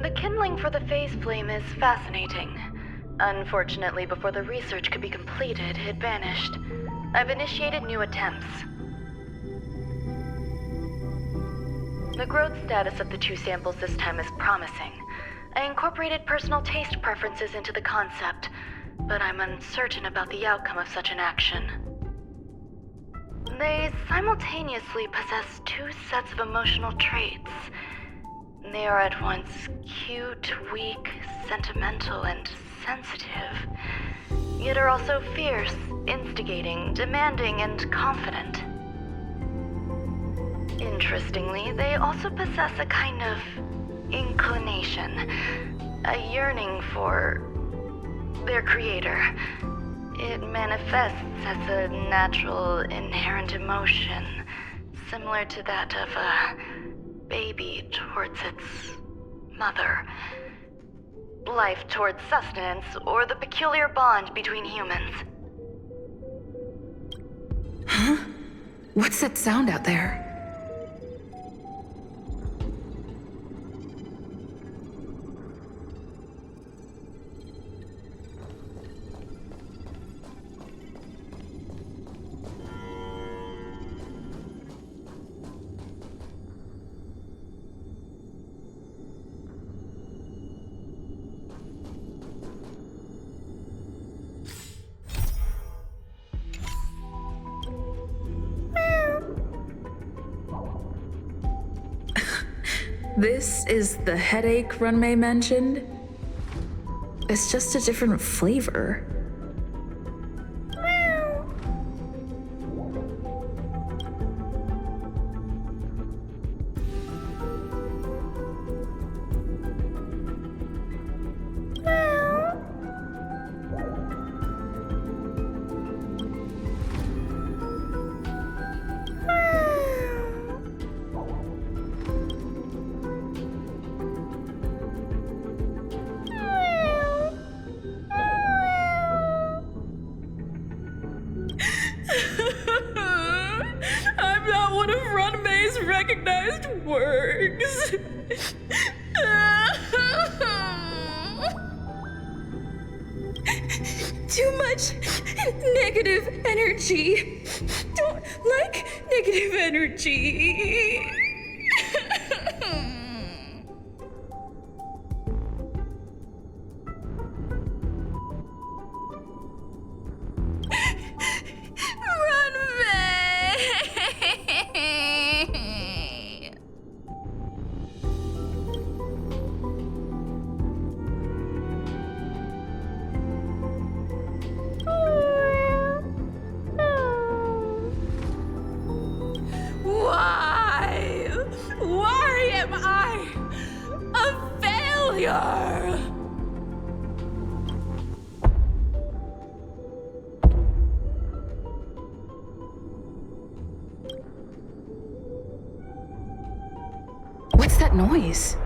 The kindling for the phase flame is fascinating. Unfortunately, before the research could be completed, it vanished. I've initiated new attempts. The growth status of the two samples this time is promising. I incorporated personal taste preferences into the concept, but I'm uncertain about the outcome of such an action. They simultaneously possess two sets of emotional traits. They are at once cute, weak, sentimental, and sensitive, yet are also fierce, instigating, demanding, and confident. Interestingly, they also possess a kind of inclination, a yearning for their creator. It manifests as a natural, inherent emotion, similar to that of a baby towards its mother. Life towards sustenance, or the peculiar bond between humans. Huh? What's that sound out there? This is the headache Runmei mentioned? It's just a different flavor. works. Too much negative energy. Don't like negative energy. Run away. Why? Why am I a failure? What's that noise?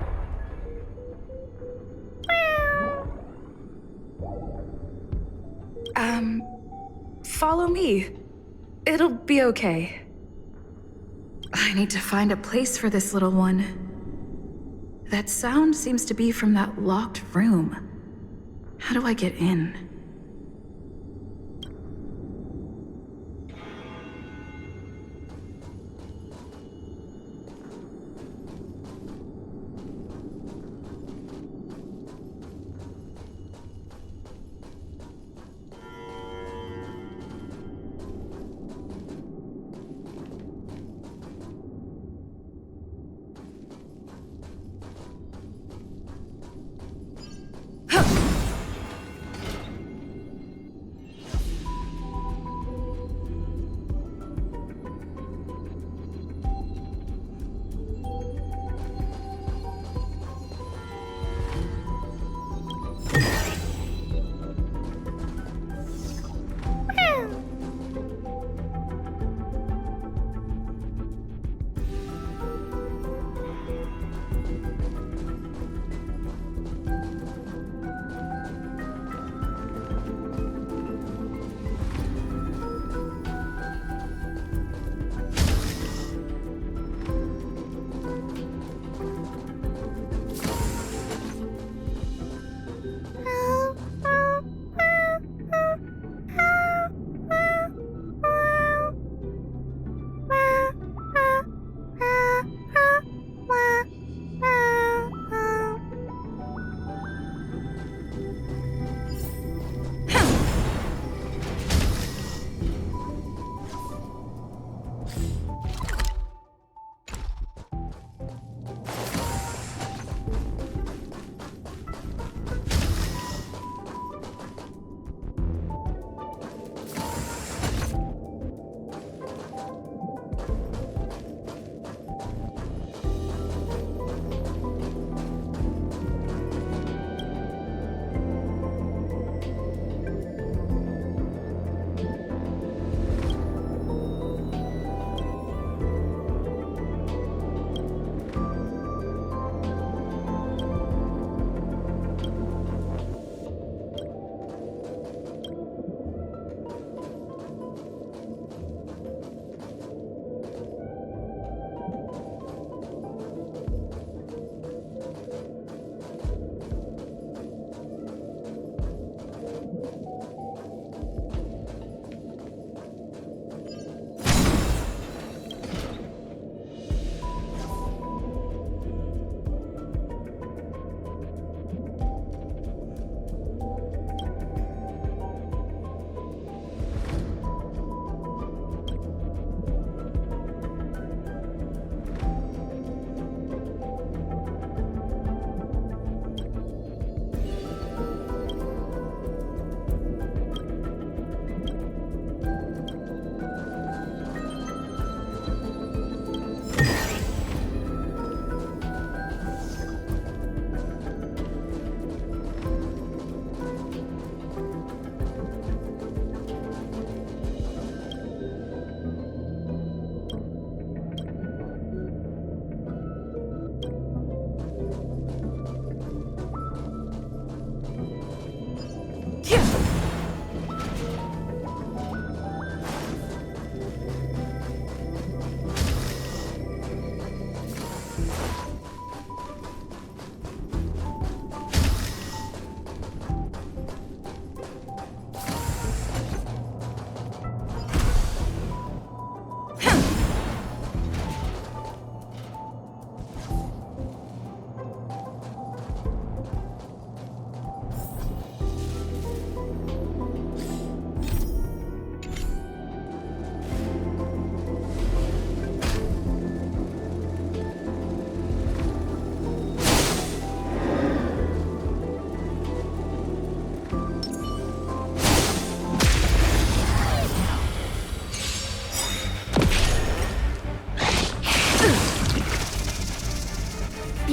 Follow me. It'll be okay. I need to find a place for this little one. That sound seems to be from that locked room. How do I get in?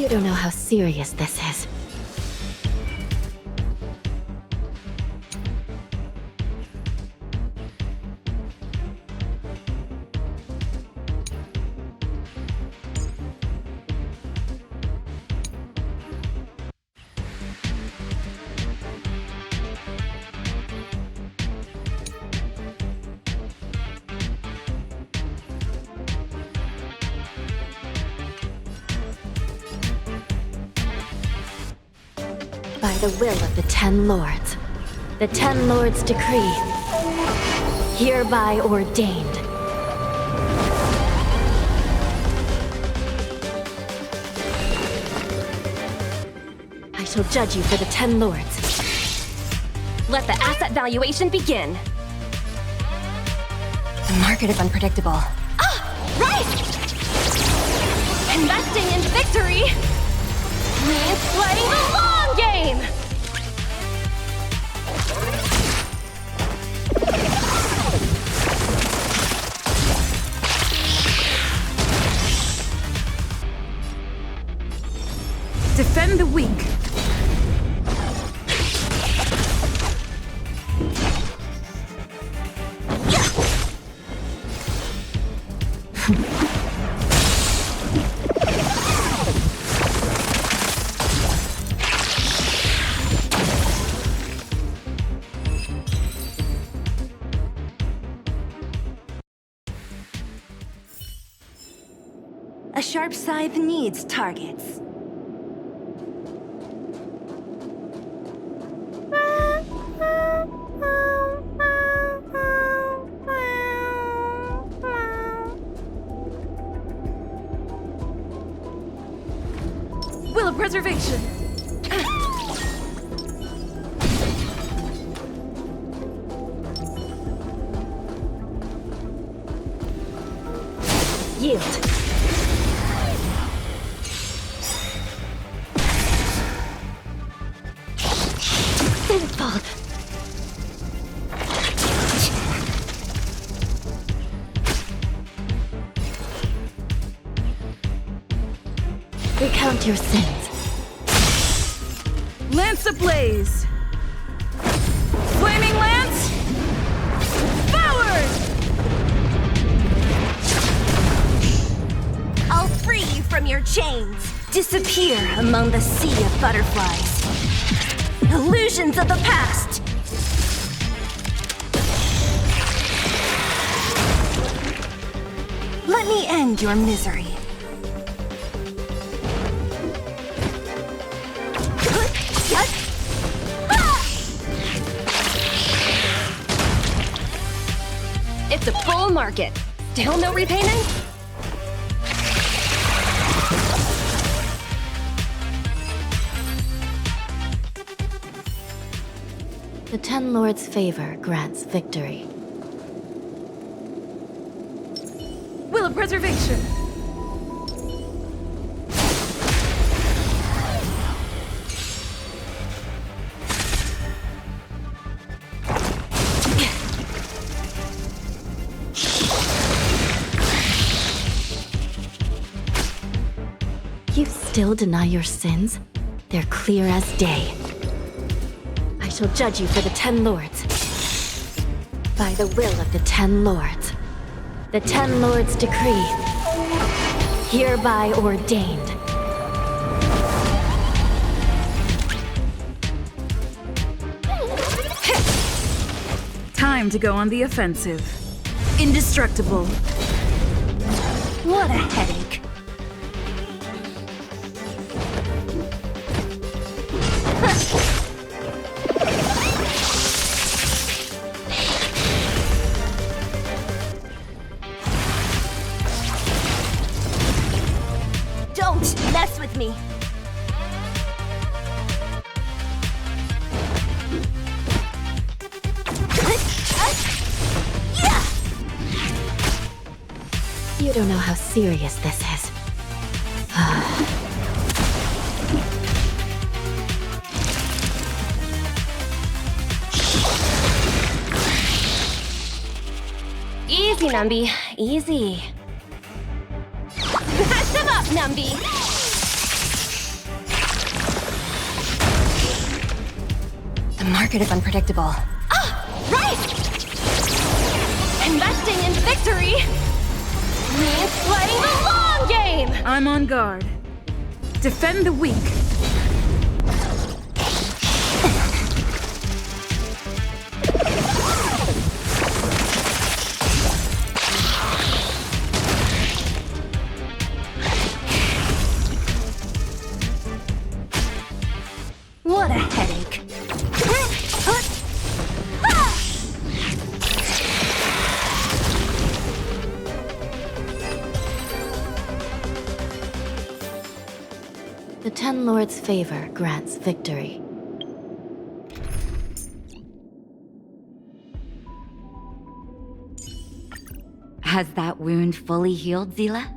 You don't know how serious this is. By the will of the Ten Lords. The Ten Lords decree. Hereby ordained. I shall judge you for the Ten Lords. Let the asset valuation begin. The market is unpredictable. Ah, right! Investing in victory means playing the long game! Defend the weak. A sharp scythe needs targets. Will of preservation. Yield. Sinful. Recount your sins. Lance ablaze. Flaming lance. Forward! I'll free you from your chains. Disappear among the sea of butterflies. Illusions of the past. Let me end your misery. It's a bull market. Still no repayment? The Ten Lords' favor grants victory. Will of preservation. You still deny your sins? They're clear as day. I shall judge you for the Ten Lords. By the will of the Ten Lords. The Ten Lords decree. Hereby ordained. Time to go on the offensive. Indestructible. What a headache. Don't mess with me. You don't know how serious this is. Easy, Numby. Easy. Smash them up, Numby! The market is unpredictable. Ah! Right! Investing in victory means playing the long game! I'm on guard. Defend the weak. What a headache. The Ten Lords' favor grants victory. Has that wound fully healed, Zila?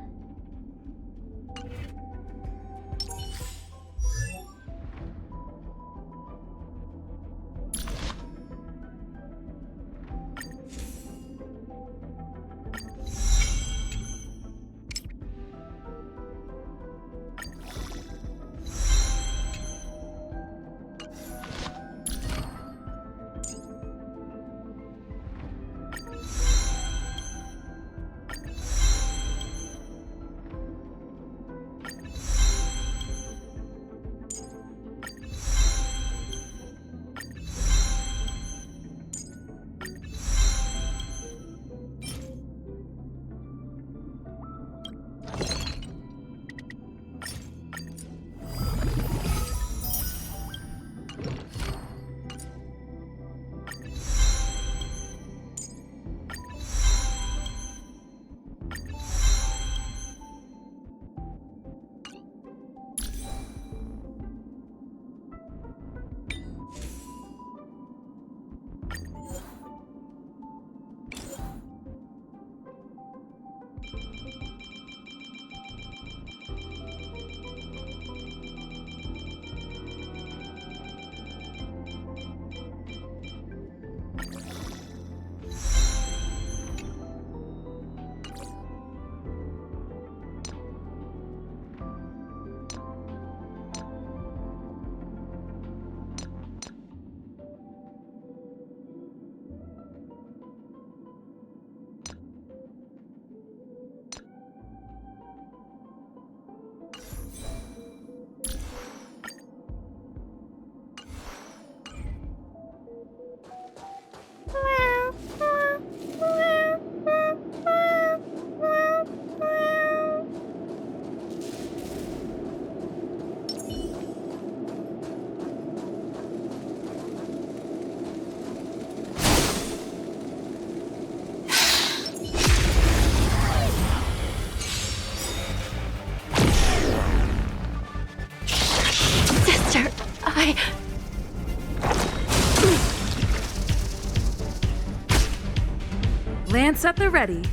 Lance at the ready.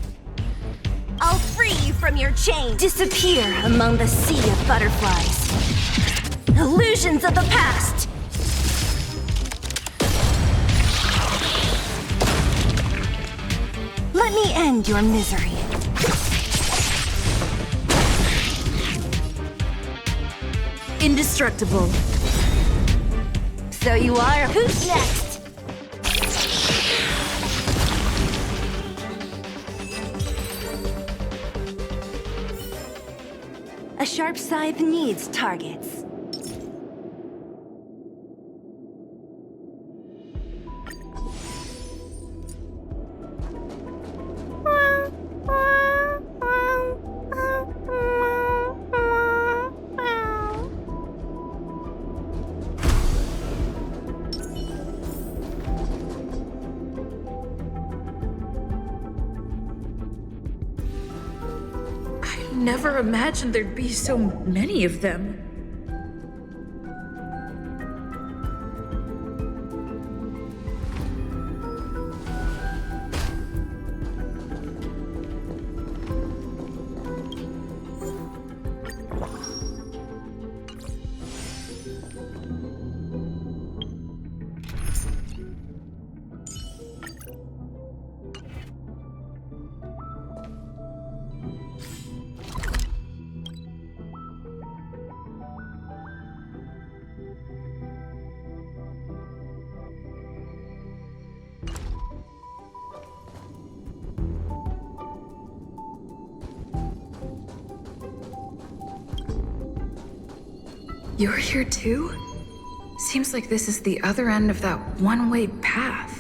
I'll free you from your chains. Disappear among the sea of butterflies. Illusions of the past. Let me end your misery. Indestructible. So you are. Who's next? A sharp scythe needs targets. Never imagined there'd be so many of them. You're here too? Seems like this is the other end of that one-way path.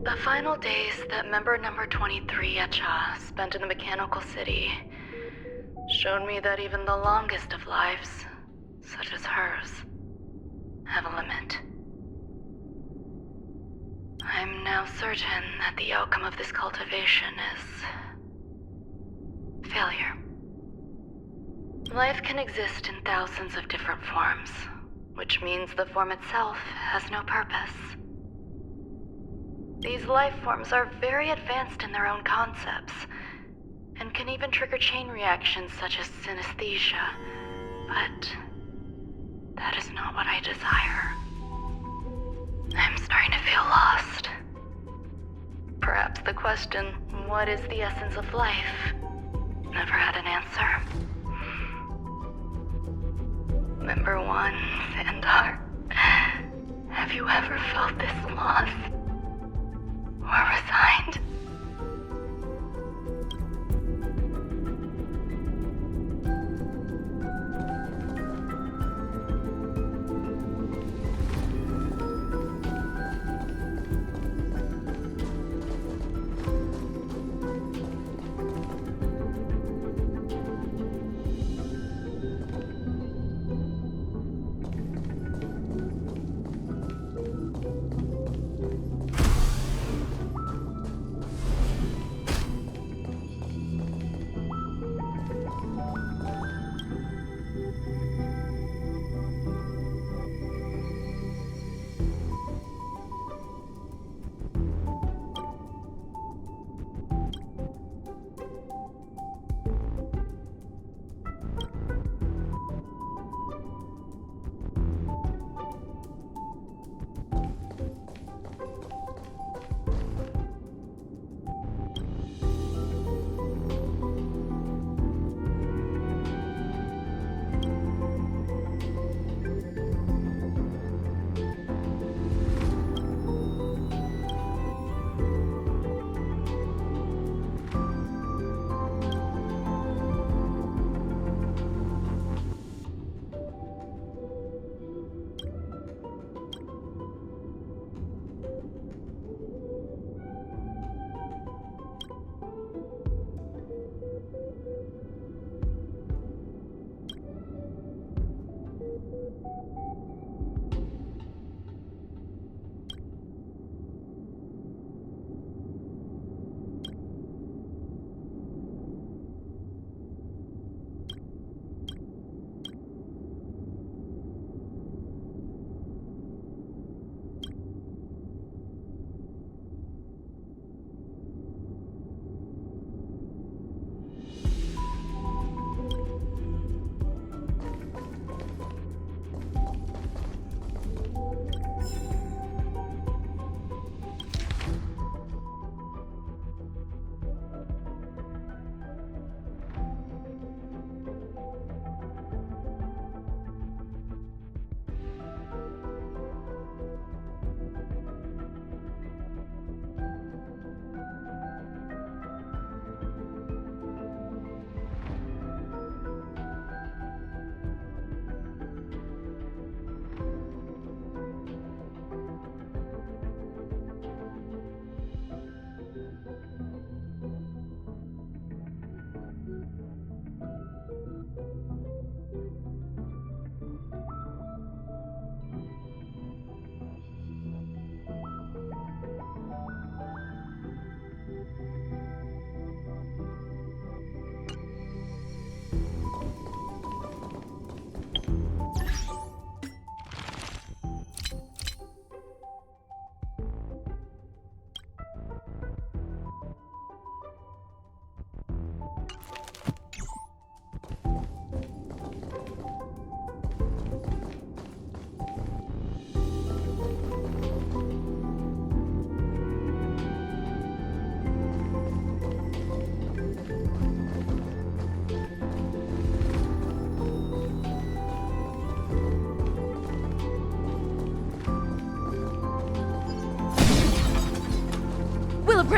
The final days that member number 23 Echa spent in the mechanical city showed me that even the longest of lives, such as hers, have a limit. I'm now certain that the outcome of this cultivation is failure. Life can exist in thousands of different forms, which means the form itself has no purpose. These life forms are very advanced in their own concepts, and can even trigger chain reactions such as synesthesia, but that is not what I desire. I'm starting to feel lost. Perhaps the question, what is the essence of life, never had an answer. Member 1, Sandar, have you ever felt this lost? Or resigned?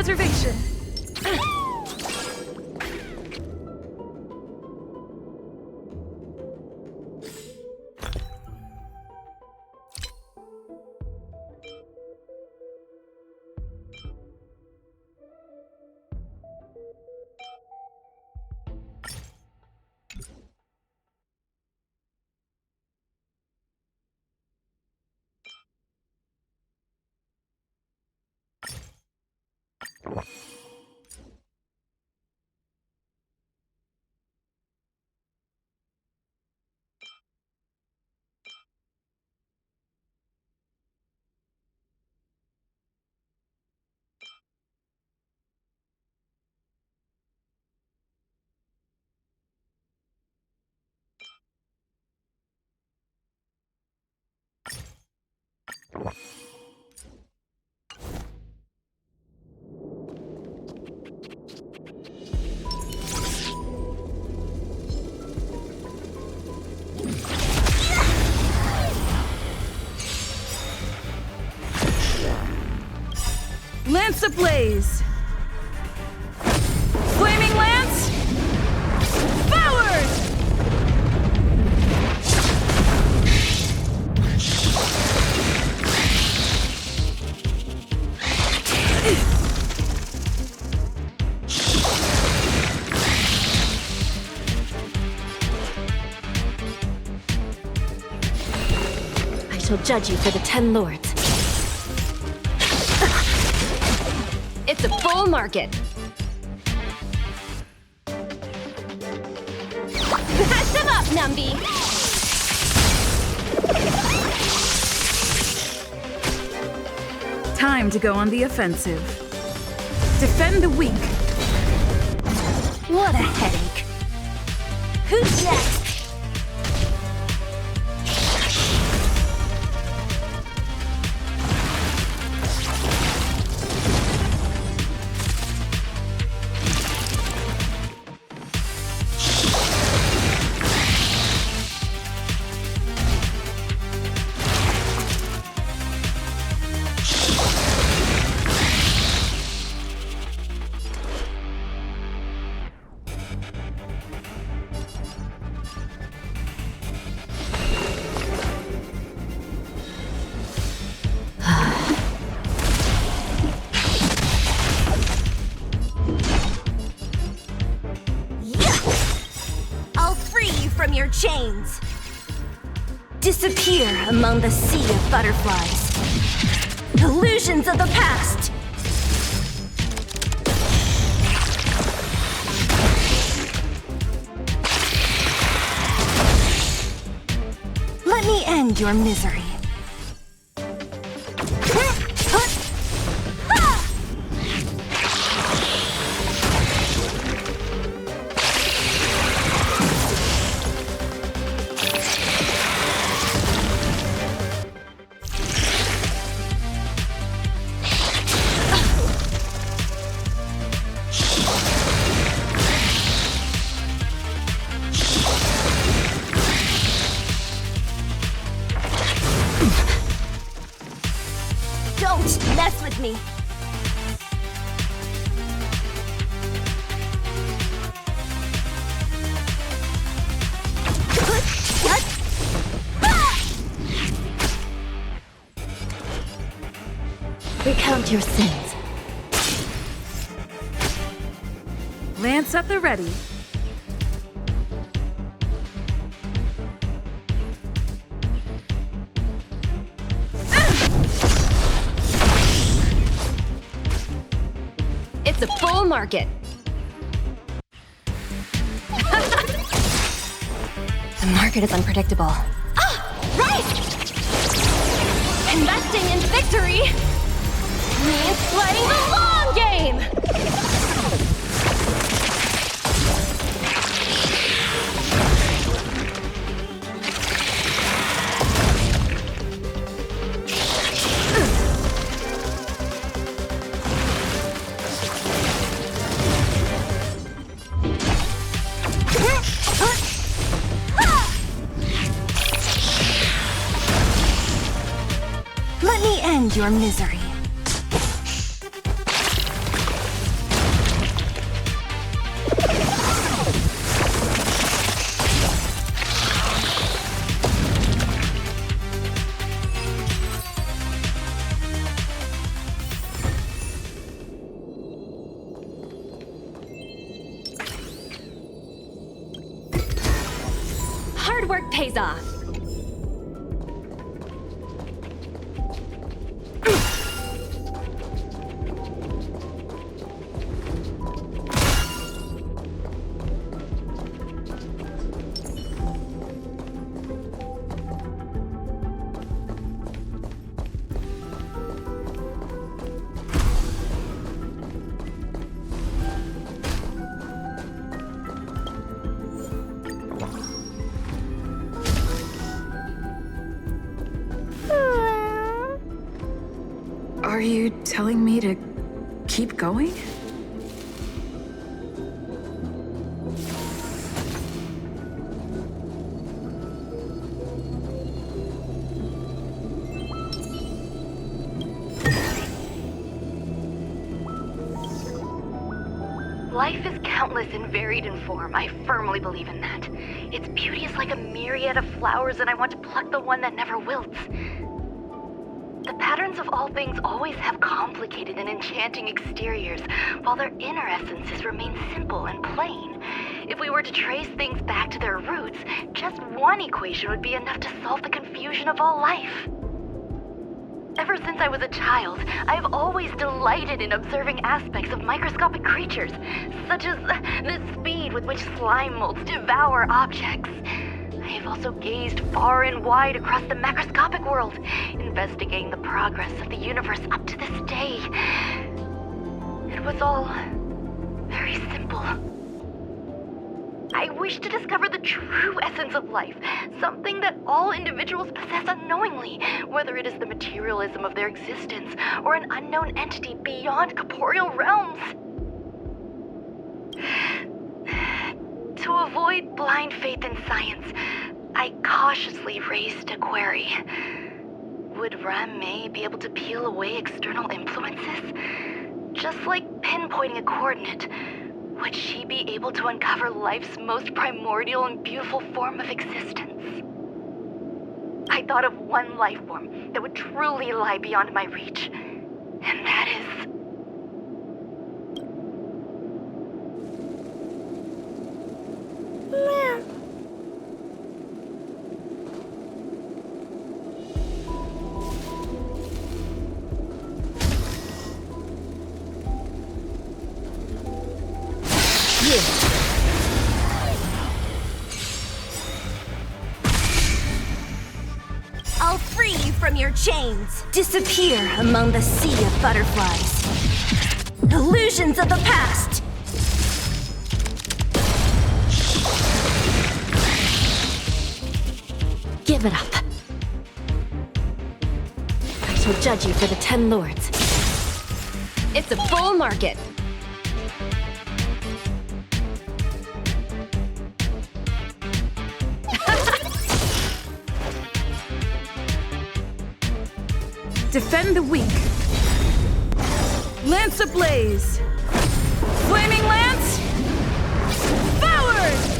self-preservation. Lance ablaze! Flaming lance! Forward! I shall judge you for the 10 lords. It's a full market. Patch them up, Numby! Time to go on the offensive. Defend the weak. What a headache. Who's next? From your chains. Disappear among the sea of butterflies. Illusions of the past. Let me end your misery. Don't mess with me! Recount your sins. Lance at the ready. It's a full market. The market is unpredictable. Ah, right! Investing in victory means playing the long game! Let me end your misery. work pays off. Are you telling me to keep going? Life is countless and varied in form. I firmly believe in that. Its beauty is like a myriad of flowers, and I want to pluck the one that never wilts. The patterns of all things always have complicated and enchanting exteriors, while their inner essences remain simple and plain. If we were to trace things back to their roots, just one equation would be enough to solve the confusion of all life. Ever since I was a child, I have always delighted in observing aspects of microscopic creatures, such as the speed with which slime molds devour objects. I have also gazed far and wide across the macroscopic world, investigating the progress of the universe up to this day. It was all very simple. I wish to discover the true essence of life, something that all individuals possess unknowingly, whether it is the materialism of their existence or an unknown entity beyond corporeal realms. To avoid blind faith in science, I cautiously raised a query. Would Ram-Mei be able to peel away external influences? Just like pinpointing a coordinate, would she be able to uncover life's most primordial and beautiful form of existence? I thought of one life form that would truly lie beyond my reach, and that is... I'll free you from your chains. Disappear among the sea of butterflies. Illusions of the past. Give it up. I shall judge you for the 10 lords. It's a bull market. Defend the weak. Lance ablaze. Flaming lance. Forward!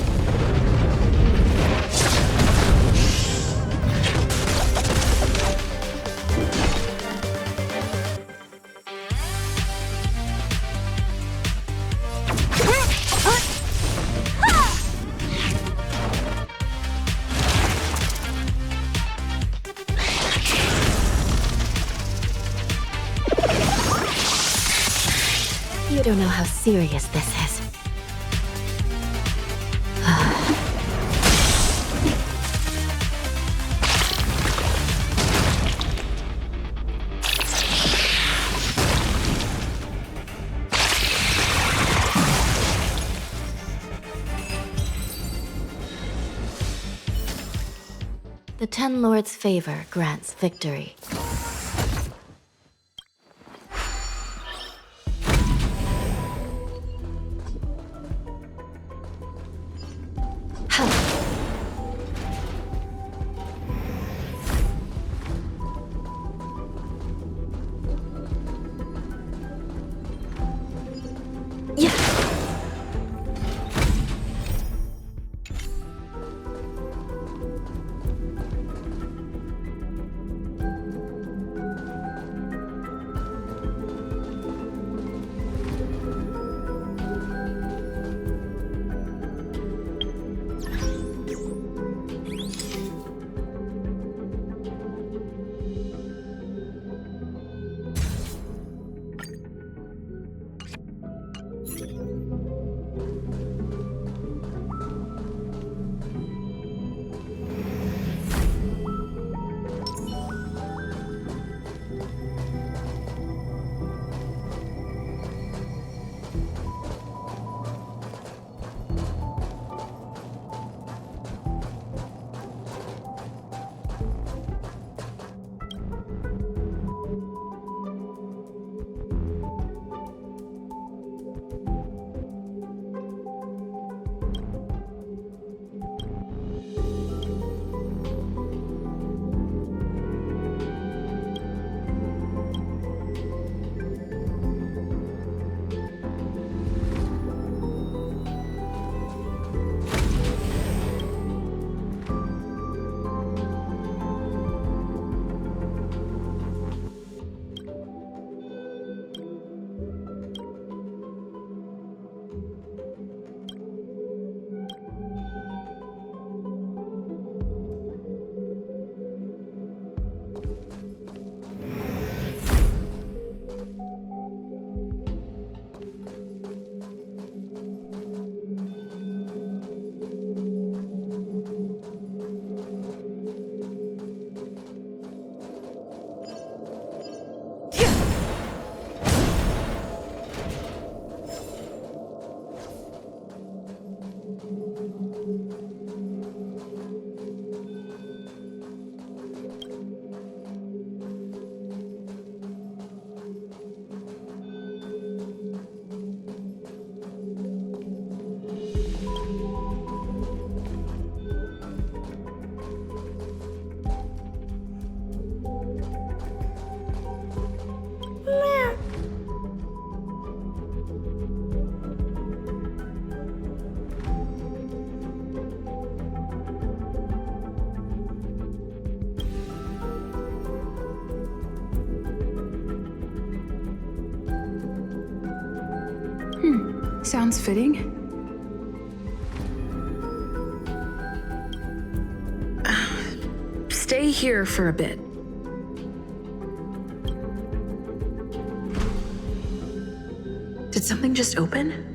You don't know how serious this is. The 10 lords' favor grants victory. Sounds fitting. Stay here for a bit. Did something just open?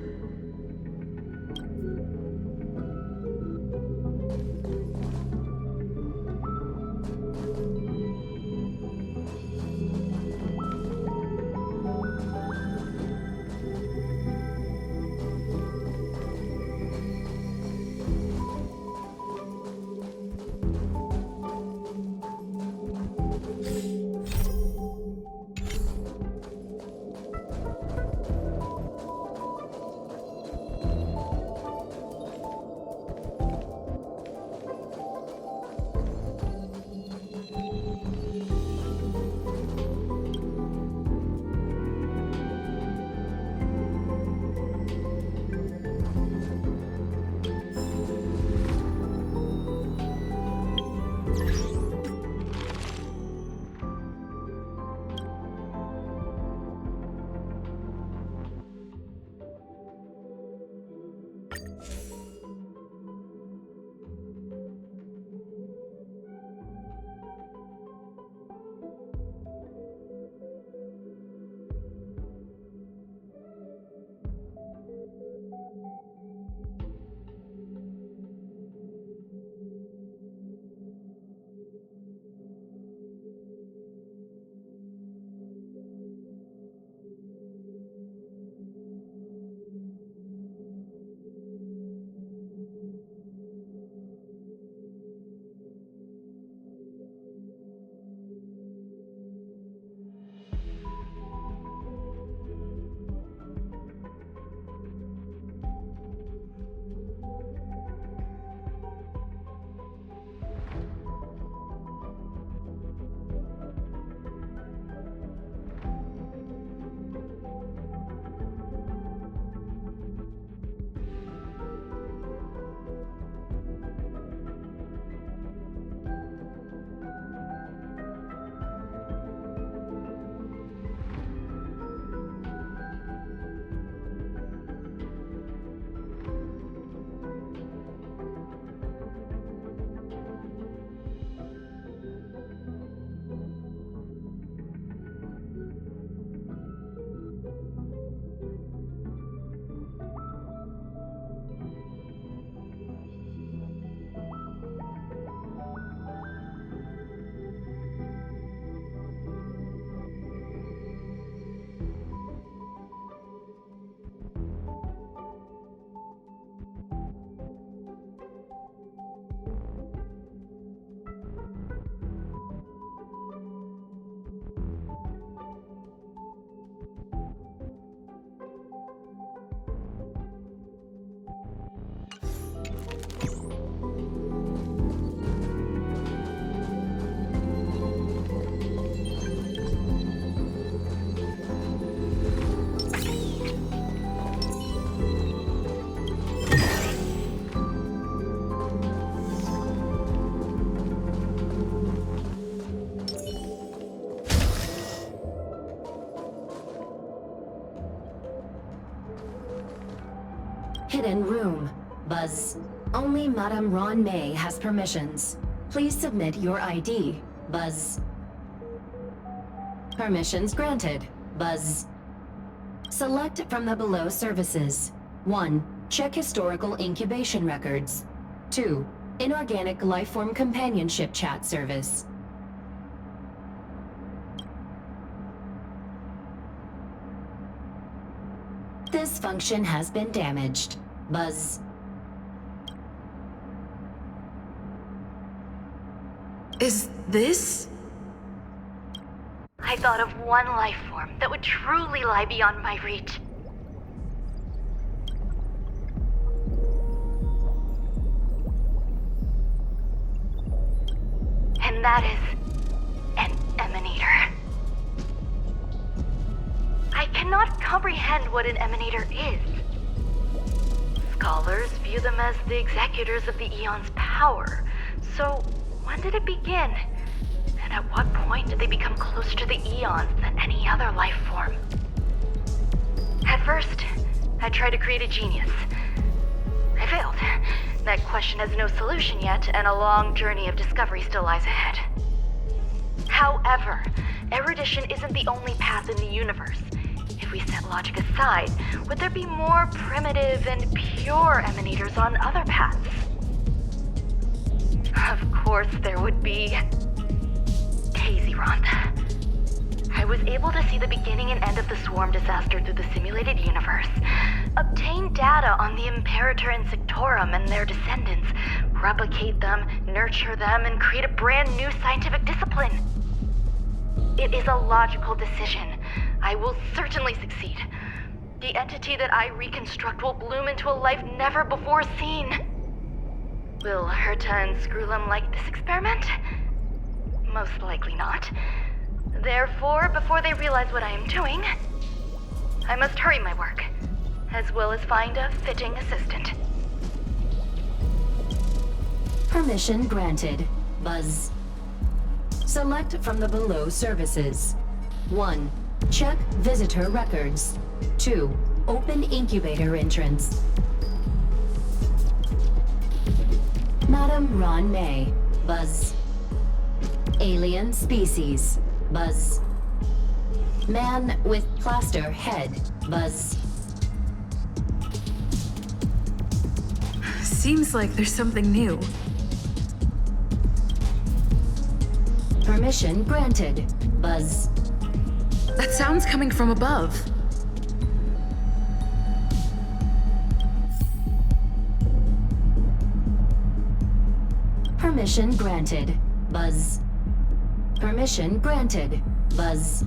Hidden room. Buzz. Only Madame Ron May has permissions. Please submit your ID. Buzz. Permissions granted. Buzz. Select from the below services. 1. Check historical incubation records. 2. Inorganic lifeform companionship chat service. This function has been damaged. Buzz. Is this? I thought of one life form that would truly lie beyond my reach. And that is an emanator. I cannot comprehend what an emanator is. Scholars view them as the executors of the Eon's power. So, when did it begin? And at what point did they become closer to the Eons than any other life form? At first, I tried to create a genius. I failed. That question has no solution yet, and a long journey of discovery still lies ahead. However, erudition isn't the only path in the universe. If we set logic aside, would there be more primitive and pure emanators on other paths? Of course there would be. Hazyronth. I was able to see the beginning and end of the swarm disaster through the simulated universe, obtain data on the Imperator and Sectorum and their descendants, replicate them, nurture them, and create a brand new scientific discipline. It is a logical decision. I will certainly succeed. The entity that I reconstruct will bloom into a life never before seen. Will Herta and Screwlum like this experiment? Most likely not. Therefore, before they realize what I am doing, I must hurry my work, as well as find a fitting assistant. Permission granted. Buzz. Select from the below services. 1. Check visitor records. 2. Open incubator entrance. Madam Ron May. Buzz. Alien species. Buzz. Man with plaster head. Buzz. Seems like there's something new. Permission granted. Buzz. That sound's coming from above. Permission granted. Buzz. Permission granted. Buzz.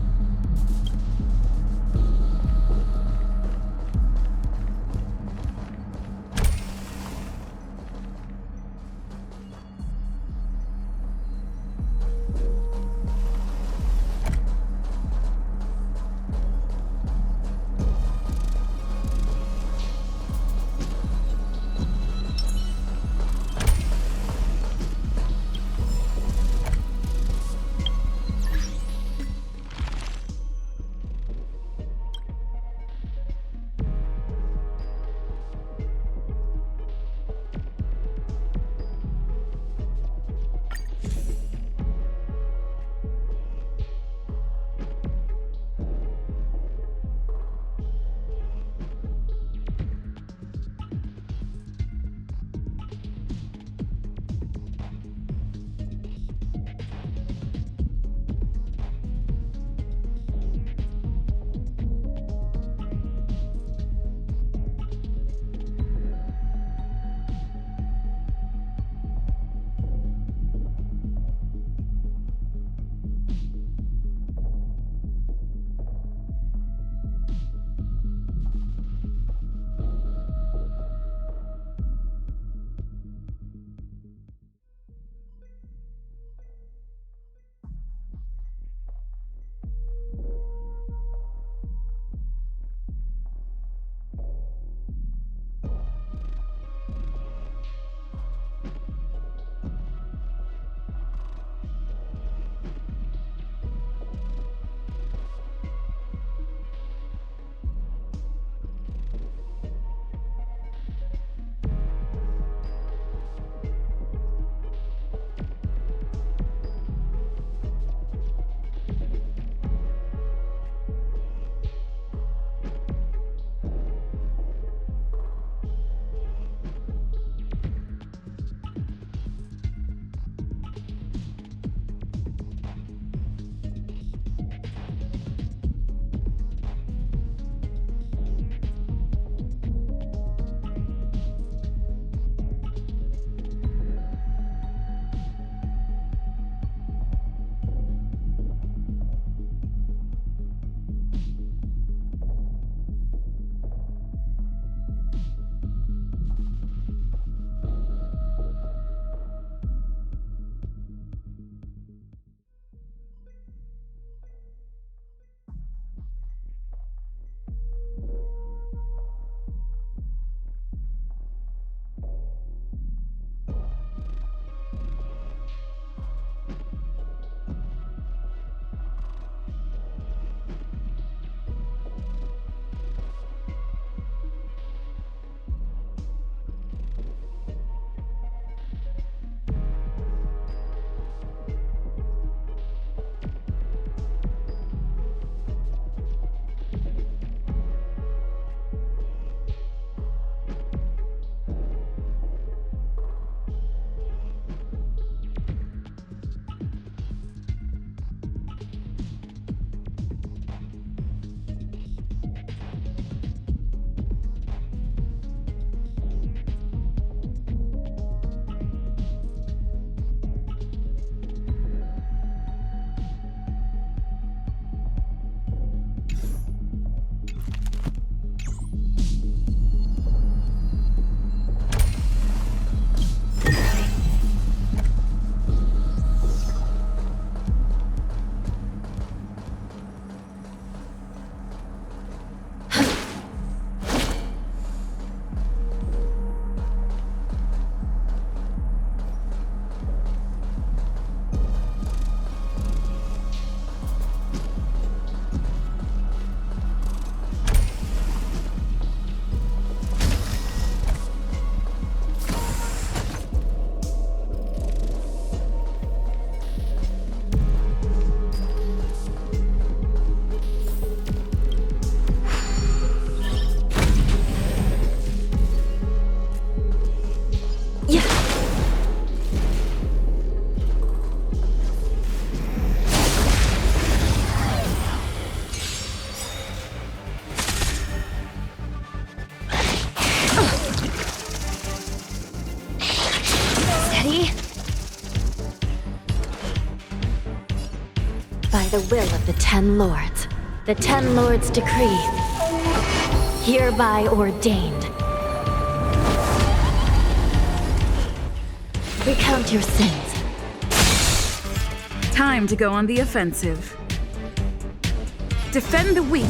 By the will of the Ten Lords, the Ten Lords decree, hereby ordained. Recount your sins. Time to go on the offensive. Defend the weak.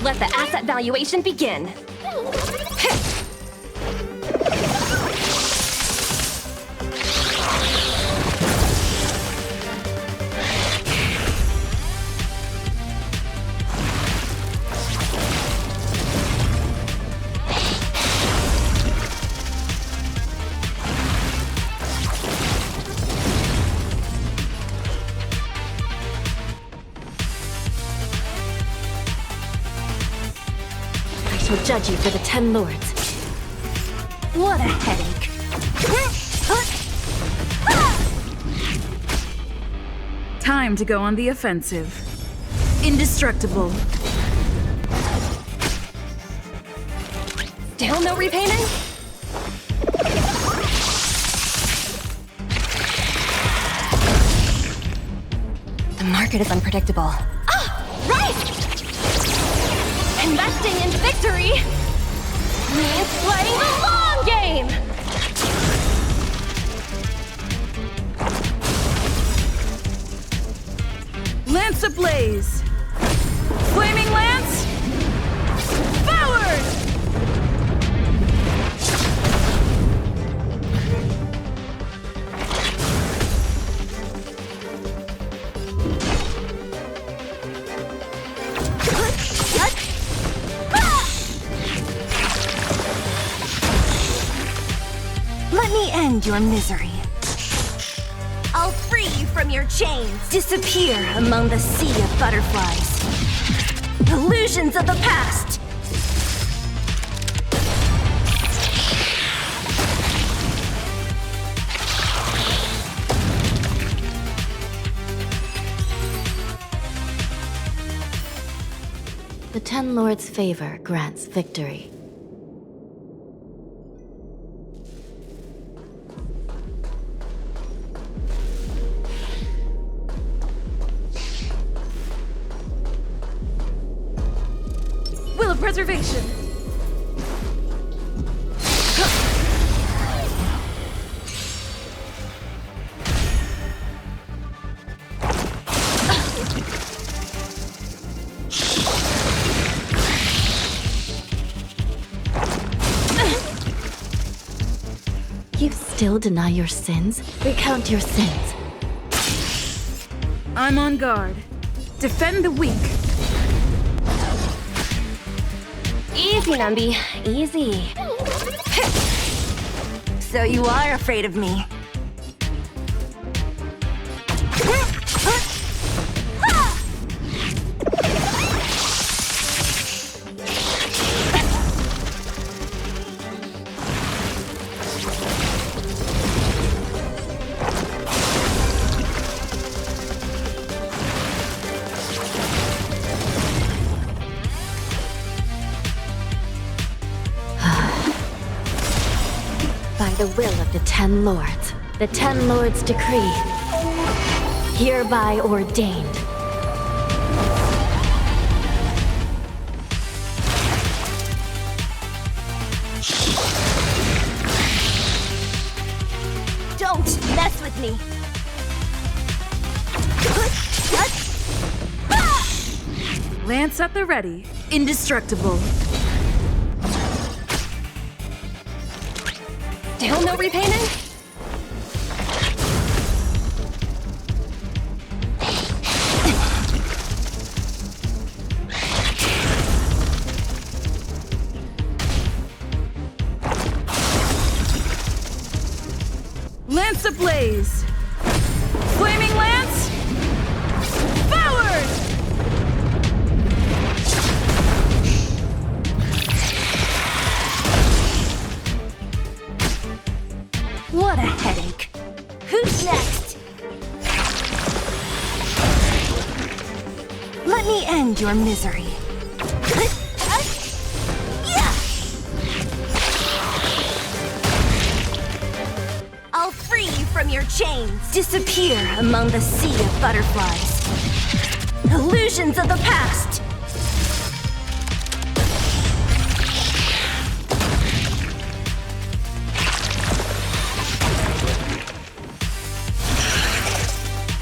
Let the asset valuation begin. I shall judge you for the Ten Lords. What a headache. Time to go on the offensive. Indestructible. Still no repainting? The market is unpredictable. Ah, right! Investing in victory means playing the long game! Lance ablaze! Flaming lance! Forward! Let me end your misery. I'll free you from your chains. Disappear among the sea of butterflies. Illusions of the past. The Ten Lords' favor grants victory. Will of preservation! You still deny your sins? Recount your sins. I'm on guard. Defend the weak. Easy, Numby. Easy. So you are afraid of me. By the will of the Ten Lords, the Ten Lords decree, hereby ordained. Don't mess with me. Lance at the ready. Indestructible. Still no repainting? Lance ablaze! Flaming lance! Forward! What a headache. Who's next? Let me end your misery. Yeah! your chains! Disappear among the sea of butterflies. Illusions of the past!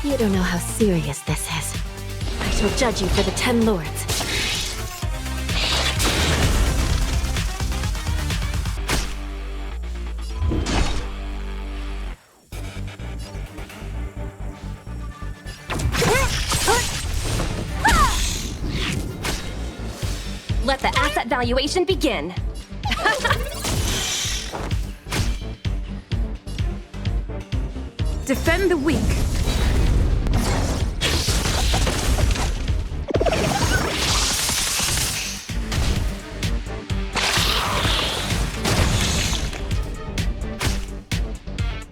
You don't know how serious this is. I shall judge you for the 10 lords. Let the asset valuation begin. Defend the weak.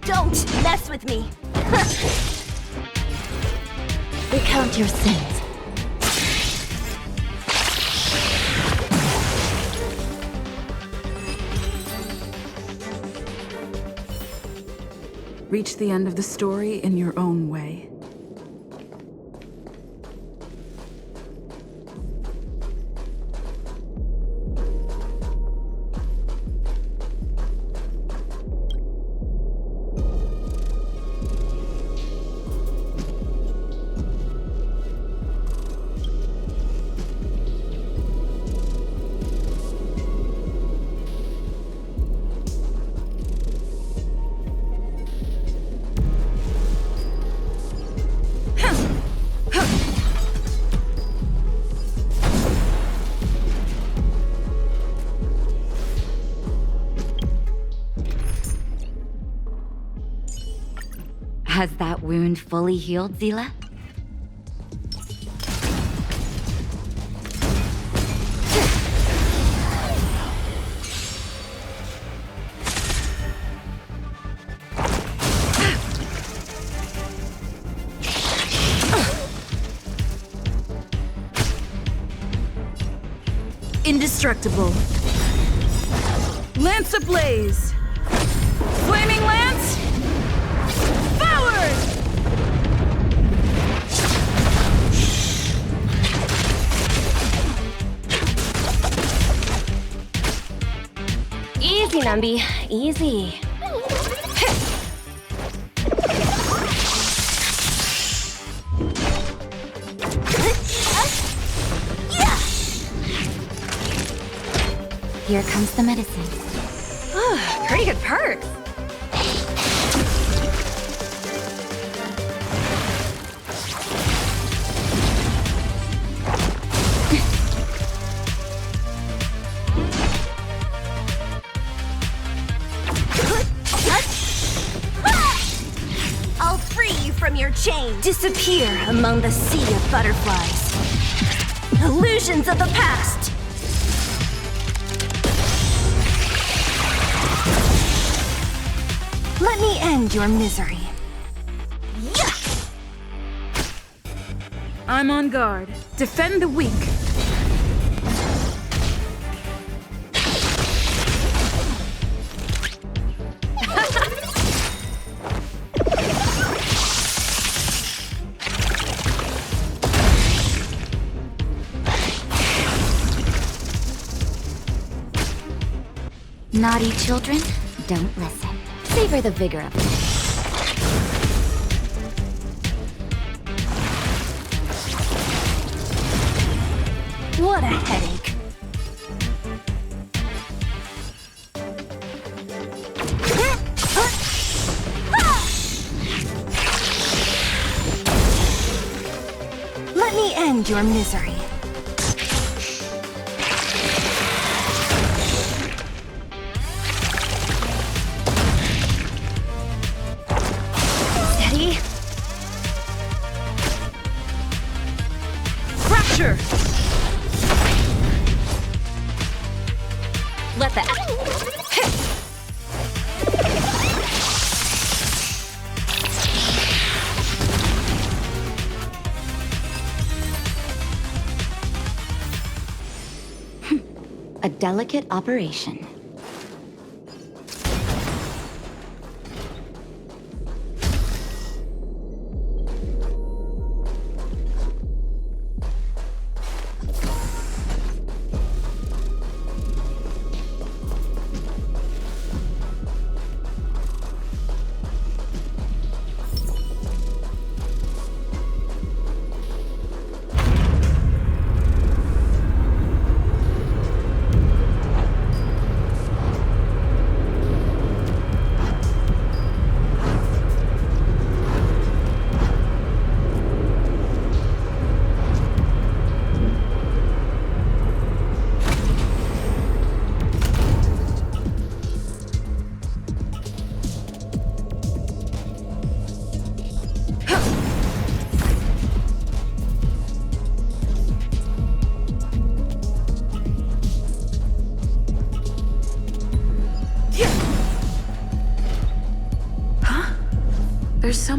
Don't mess with me. Recount your sins. Reach the end of the story in your own way. Has that wound fully healed, Zila? Indestructible. Lance ablaze! Flaming lance! Forward! Easy, Numby. Easy. Here comes the medicine. Pretty good perk. I'll free you from your chain. Disappear among the sea of butterflies. Illusions of the past. Let me end your misery. I'm on guard. Defend the weak. Naughty children, don't listen. Savor the vigor of it. What a headache. Let me end your misery. Steady. Fracture! Let the... A delicate operation.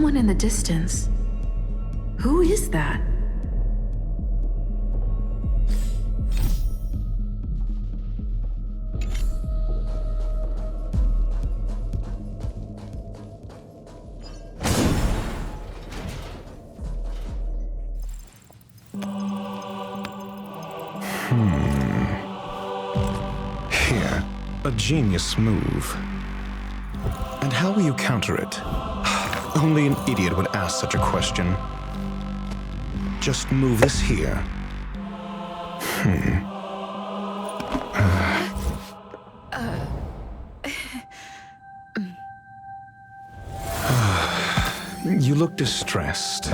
someone in the distance. Who is that? Here, a genius move. And how will you counter it? Only an idiot would ask such a question. Just move this here. You look distressed.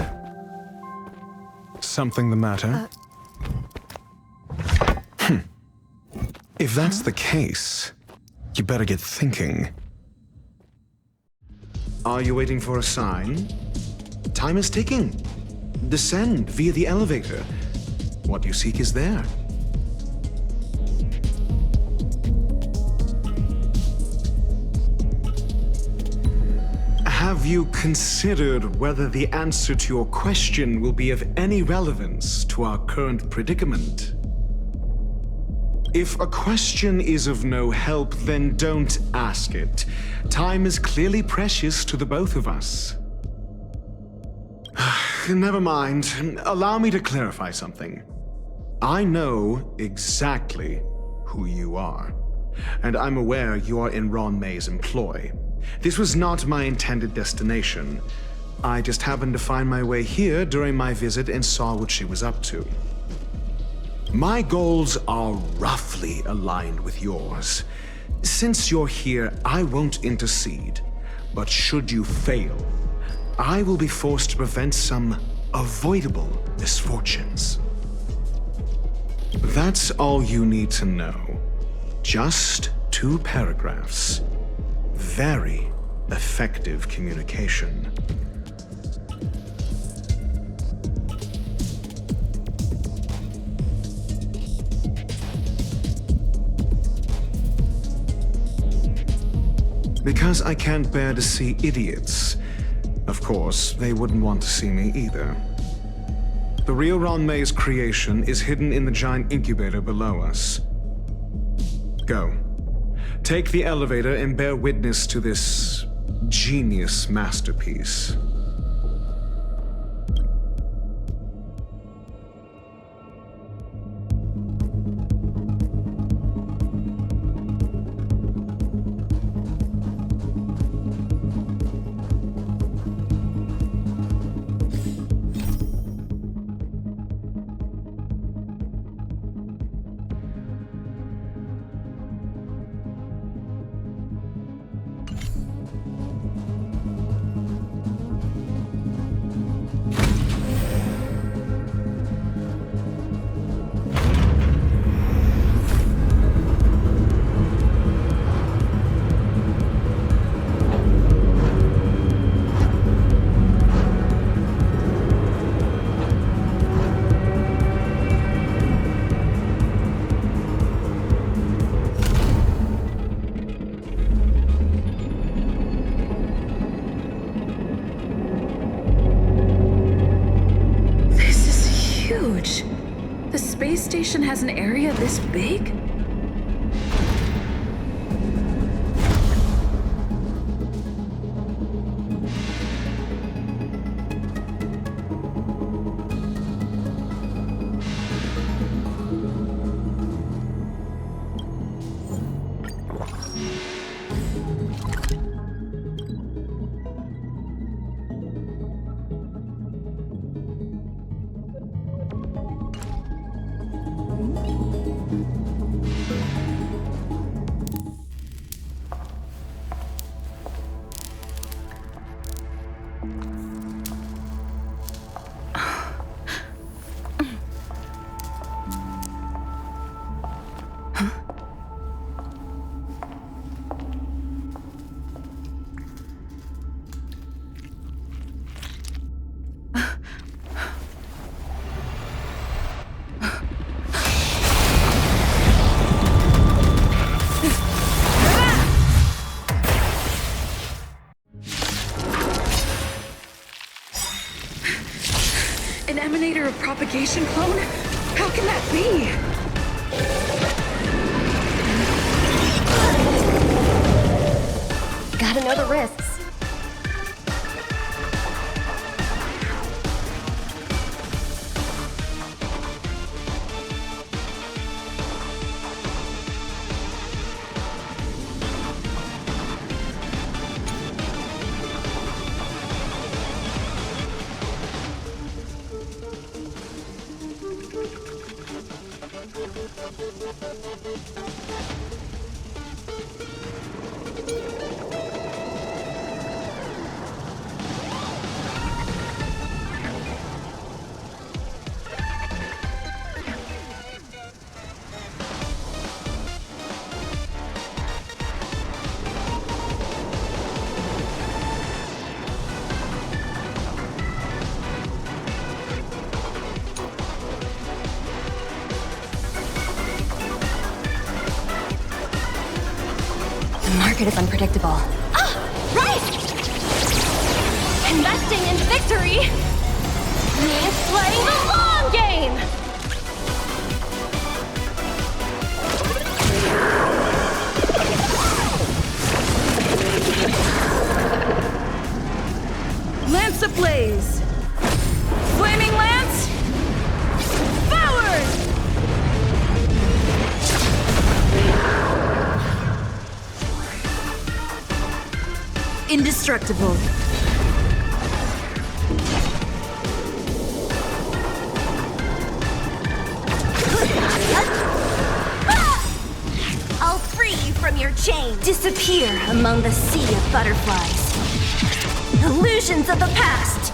Something the matter? If that's the case, you better get thinking. Are you waiting for a sign? Time is ticking. Descend via the elevator. What you seek is there. Have you considered whether the answer to your question will be of any relevance to our current predicament? If a question is of no help, then don't ask it. Time is clearly precious to the both of us. Never mind. Allow me to clarify something. I know exactly who you are, and I'm aware you are in Ron May's employ. This was not my intended destination. I just happened to find my way here during my visit and saw what she was up to. My goals are roughly aligned with yours. Since you're here, I won't intercede. But should you fail, I will be forced to prevent some avoidable misfortunes. That's all you need to know. Just 2 paragraphs. Very effective communication. Because I can't bear to see idiots. Of course, they wouldn't want to see me either. The real Ron May's creation is hidden in the giant incubator below us. Go. Take the elevator and bear witness to this genius masterpiece. The space station has an area this big? navigation clone? How can that be? Gotta know the risks. The market is unpredictable. Ah! Right! Investing in victory means playing the long game! Lance ablaze! Flaming lance! Forward! Indestructible. I'll free you from your chain. Disappear among the sea of butterflies. Illusions of the past.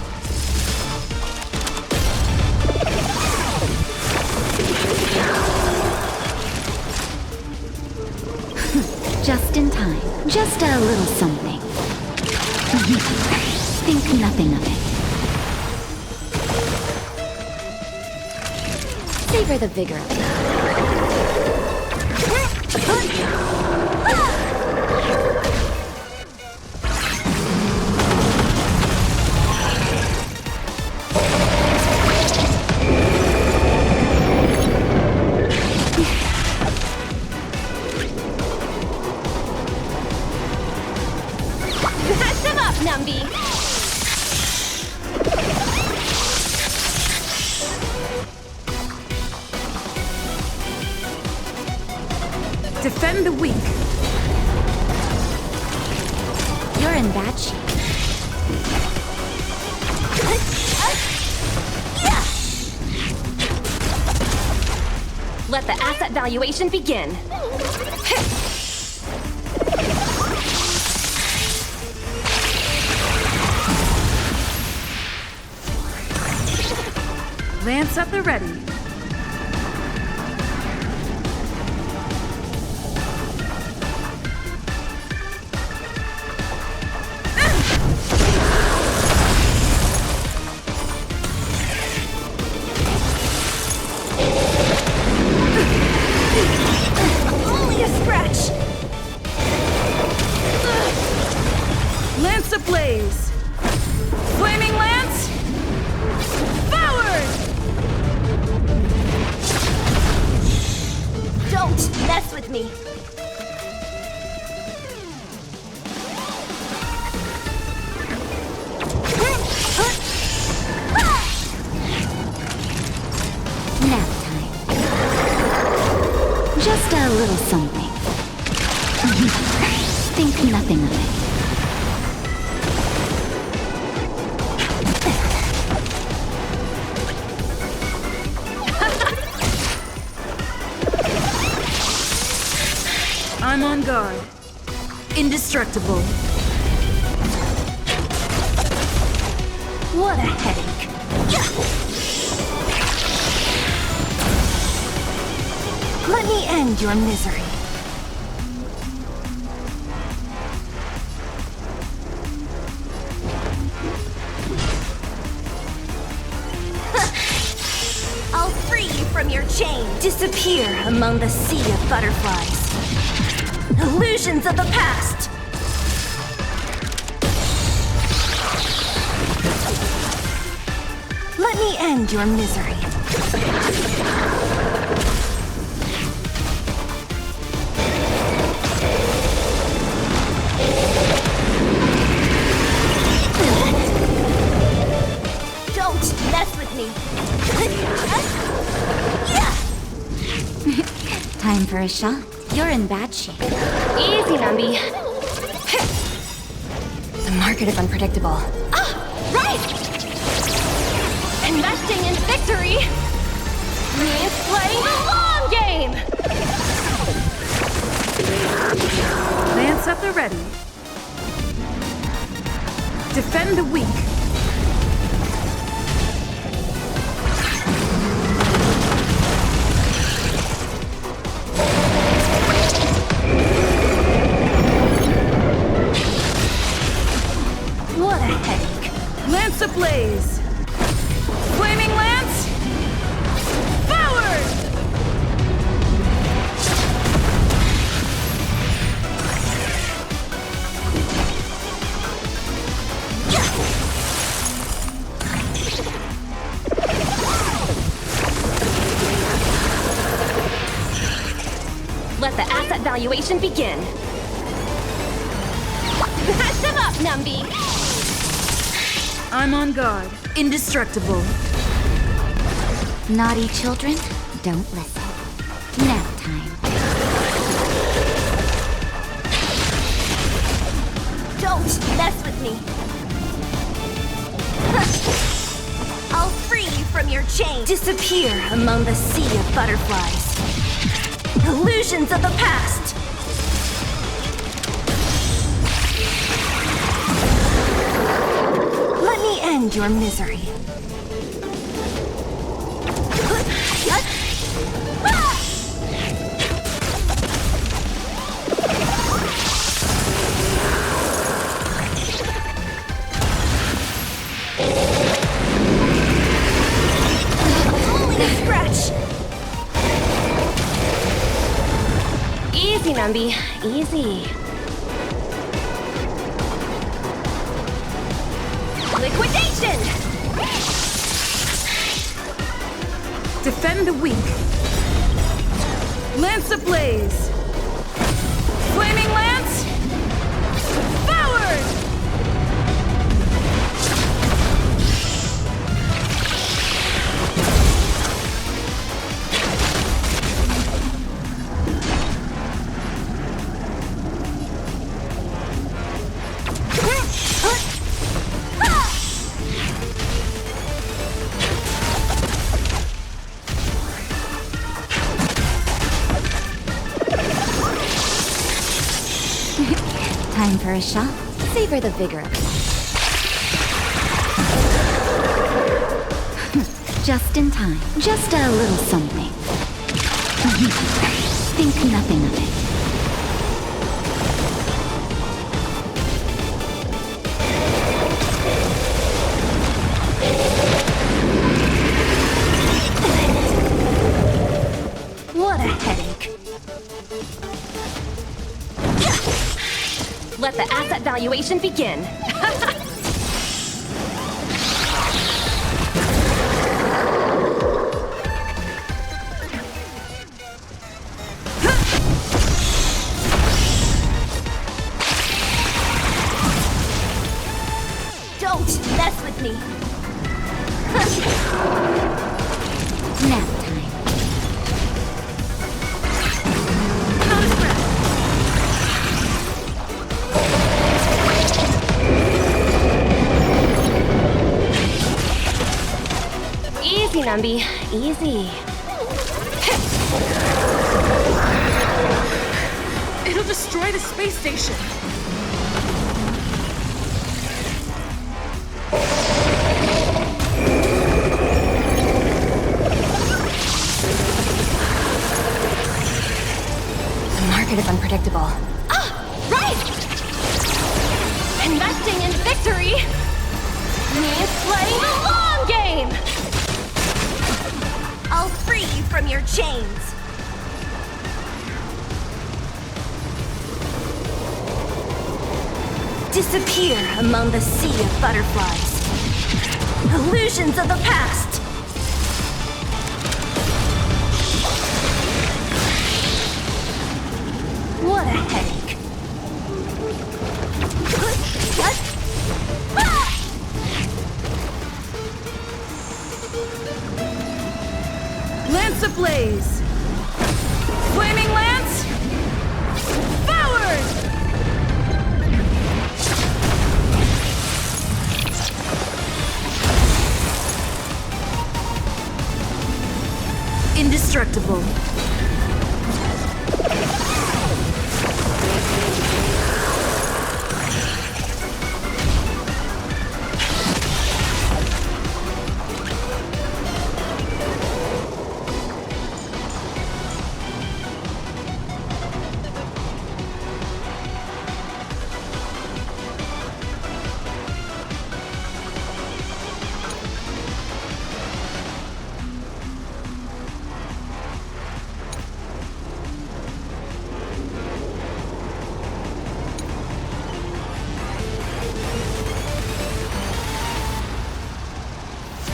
Just in time. Just a little something. Think nothing of it. Savor the vigor of it. Patch them up, Numby! Defend the weak. You're in bad shape. Let the asset valuation begin. Lance at the ready. Only a scratch! Lance ablaze! Flaming lance! Forward! Don't mess with me! Nap time. Just a little something. Think nothing of it. I'm on guard. Indestructible. What a headache. Let me end your misery. I'll free you from your chain. Disappear among the sea of butterflies. Illusions of the past. Let me end your misery. Don't mess with me! Time for a shot. You're in bad shape. Easy, Numby. The market is unpredictable. Ah! Right! Investing in victory means playing the long game! Lance at the ready. Defend the weak. What a headache. Lance ablaze! Flaming lance! Forward! Let the asset valuation begin. Smash them up, Numby! I'm on guard. Indestructible. Naughty children, don't listen. Nap time. Don't mess with me! I'll free you from your chain! Disappear among the sea of butterflies. Illusions of the past! Let me end your misery. Only a scratch! Easy, Numby. Easy. Liquidation! Defend the weak. Lance ablaze! Flaming lance! Forward! Time for a shot. Savor the vigor of it. Just in time. Just a little something. Think nothing of it. What a headache. Let the asset valuation begin. Don't mess with me. Nap time. Easy, Numby. Easy. It'll destroy the space station. The market is unpredictable. Ah! Right! Investing in victory means playing the long game! I'll free you from your chains! Disappear among the sea of butterflies. Illusions of the past!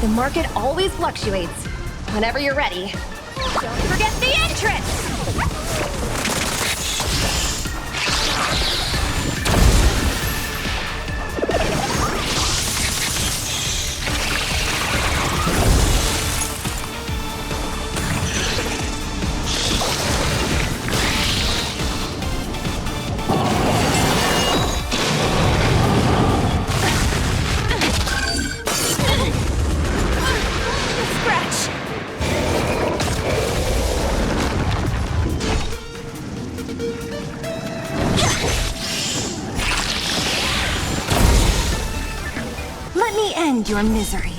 The market always fluctuates. Whenever you're ready. Don't forget the entrance! Let me end your misery.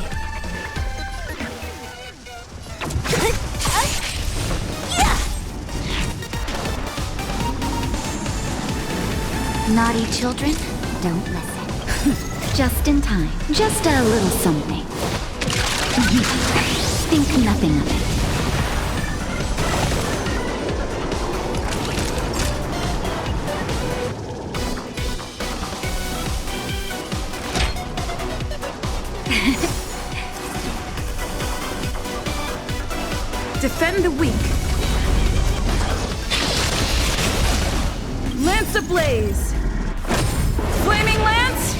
Naughty children, don't listen. Just in time. Just a little something. Think nothing of it. Defend the weak. Lance ablaze! Flaming lance!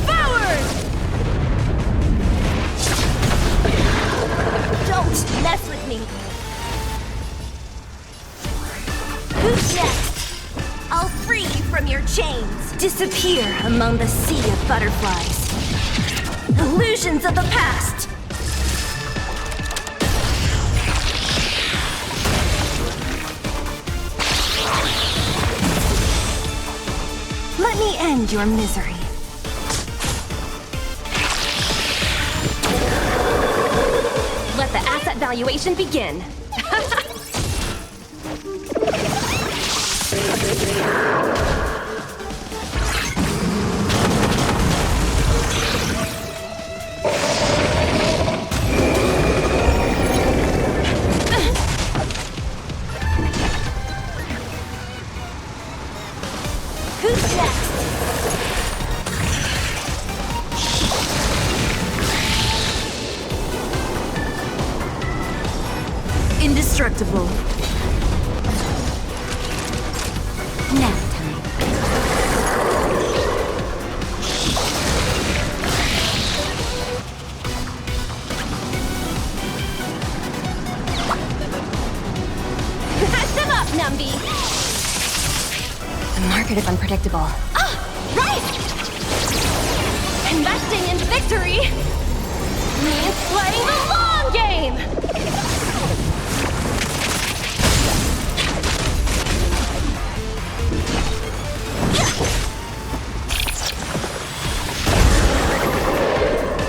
Forward! Don't mess with me. Who's next? I'll free you from your chains. Disappear among the sea of butterflies. Illusions of the past. Let me end your misery. Let the asset valuation begin. Who's next? Indestructible. Nap time. Patch them up, Numby! The market is unpredictable. Ah! Right! Investing in victory means playing the long game!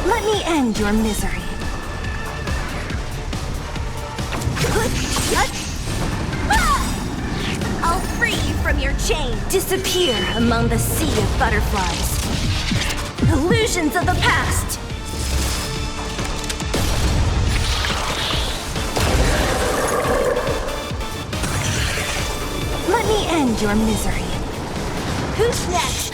Let me end your misery. I'll free you from your chain. Disappear among the sea of butterflies. Illusions of the past. Let me end your misery. Who's next?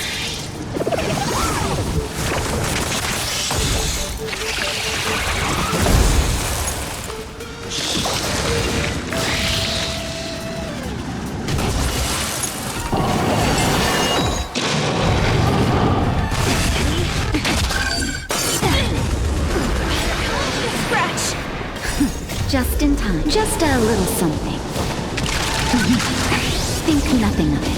Just in time. Just a little something. Think nothing of it.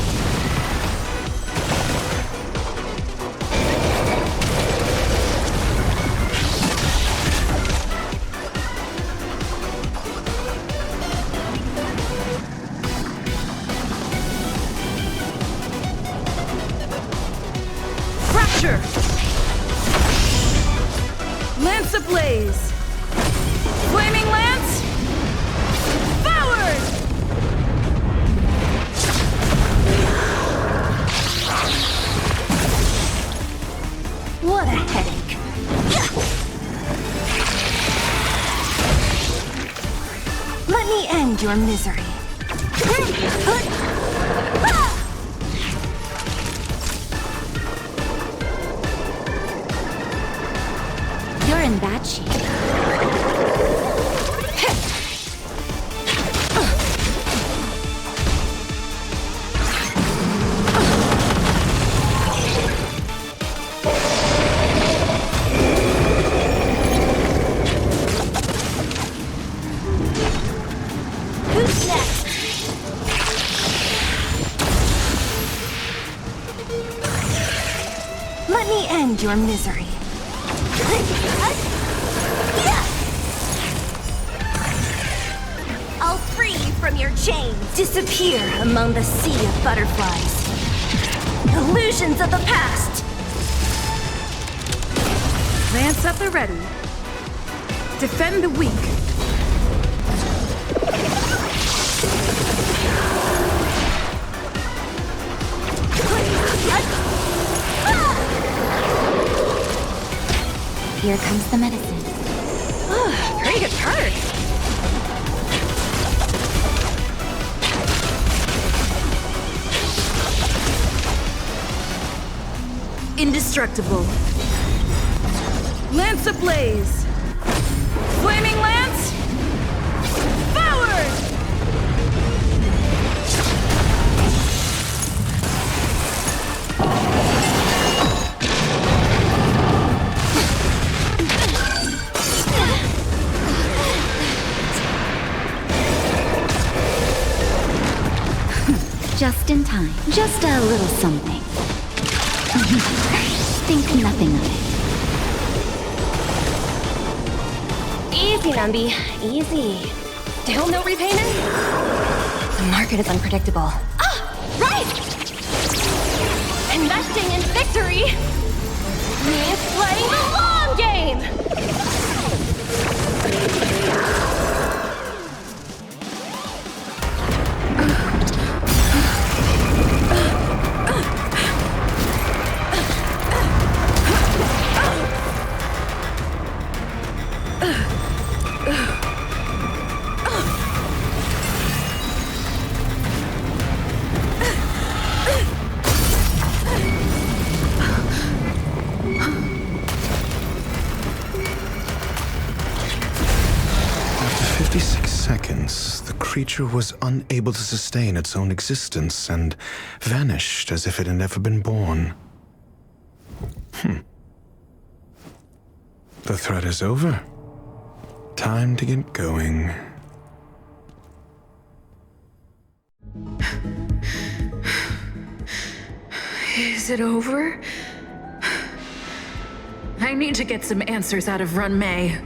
your misery. You're in bad shape. Who's next? Let me end your misery. I'll free you from your chains. Disappear among the sea of butterflies. Illusions of the past. Lance at the ready. Defend the weak. Here comes the medicine. Pretty good card. Indestructible. Lance ablaze. Flaming lance. Forward! Just in time. Just a little something. Think nothing of it. Easy, Numby. Easy. Still no repayment? The market is unpredictable. Ah! Right! Investing in victory means playing the long game! After 56 seconds, the creature was unable to sustain its own existence and vanished as if it had never been born. The threat is over. Time to get going. Is it over? I need to get some answers out of Run May.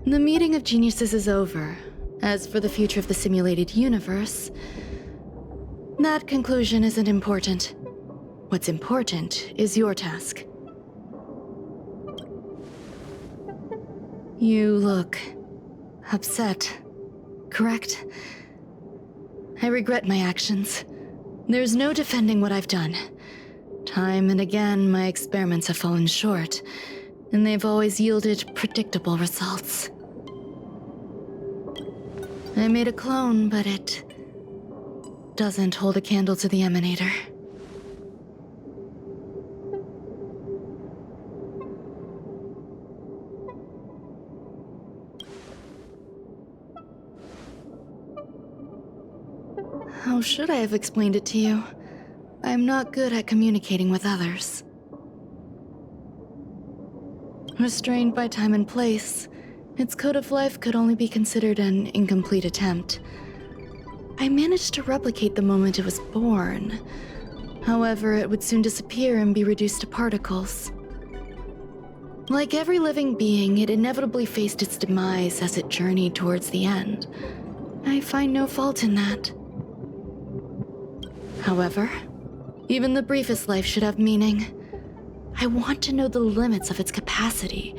The meeting of geniuses is over. As for the future of the simulated universe, that conclusion isn't important. What's important is your task. You look upset, correct? I regret my actions. There's no defending what I've done. Time and again, my experiments have fallen short, and they've always yielded predictable results. I made a clone, but it doesn't hold a candle to the emanator. How should I have explained it to you? I'm not good at communicating with others. Restrained by time and place, its code of life could only be considered an incomplete attempt. I managed to replicate the moment it was born. However, it would soon disappear and be reduced to particles. Like every living being, it inevitably faced its demise as it journeyed towards the end. I find no fault in that. However, even the briefest life should have meaning. I want to know the limits of its capacity.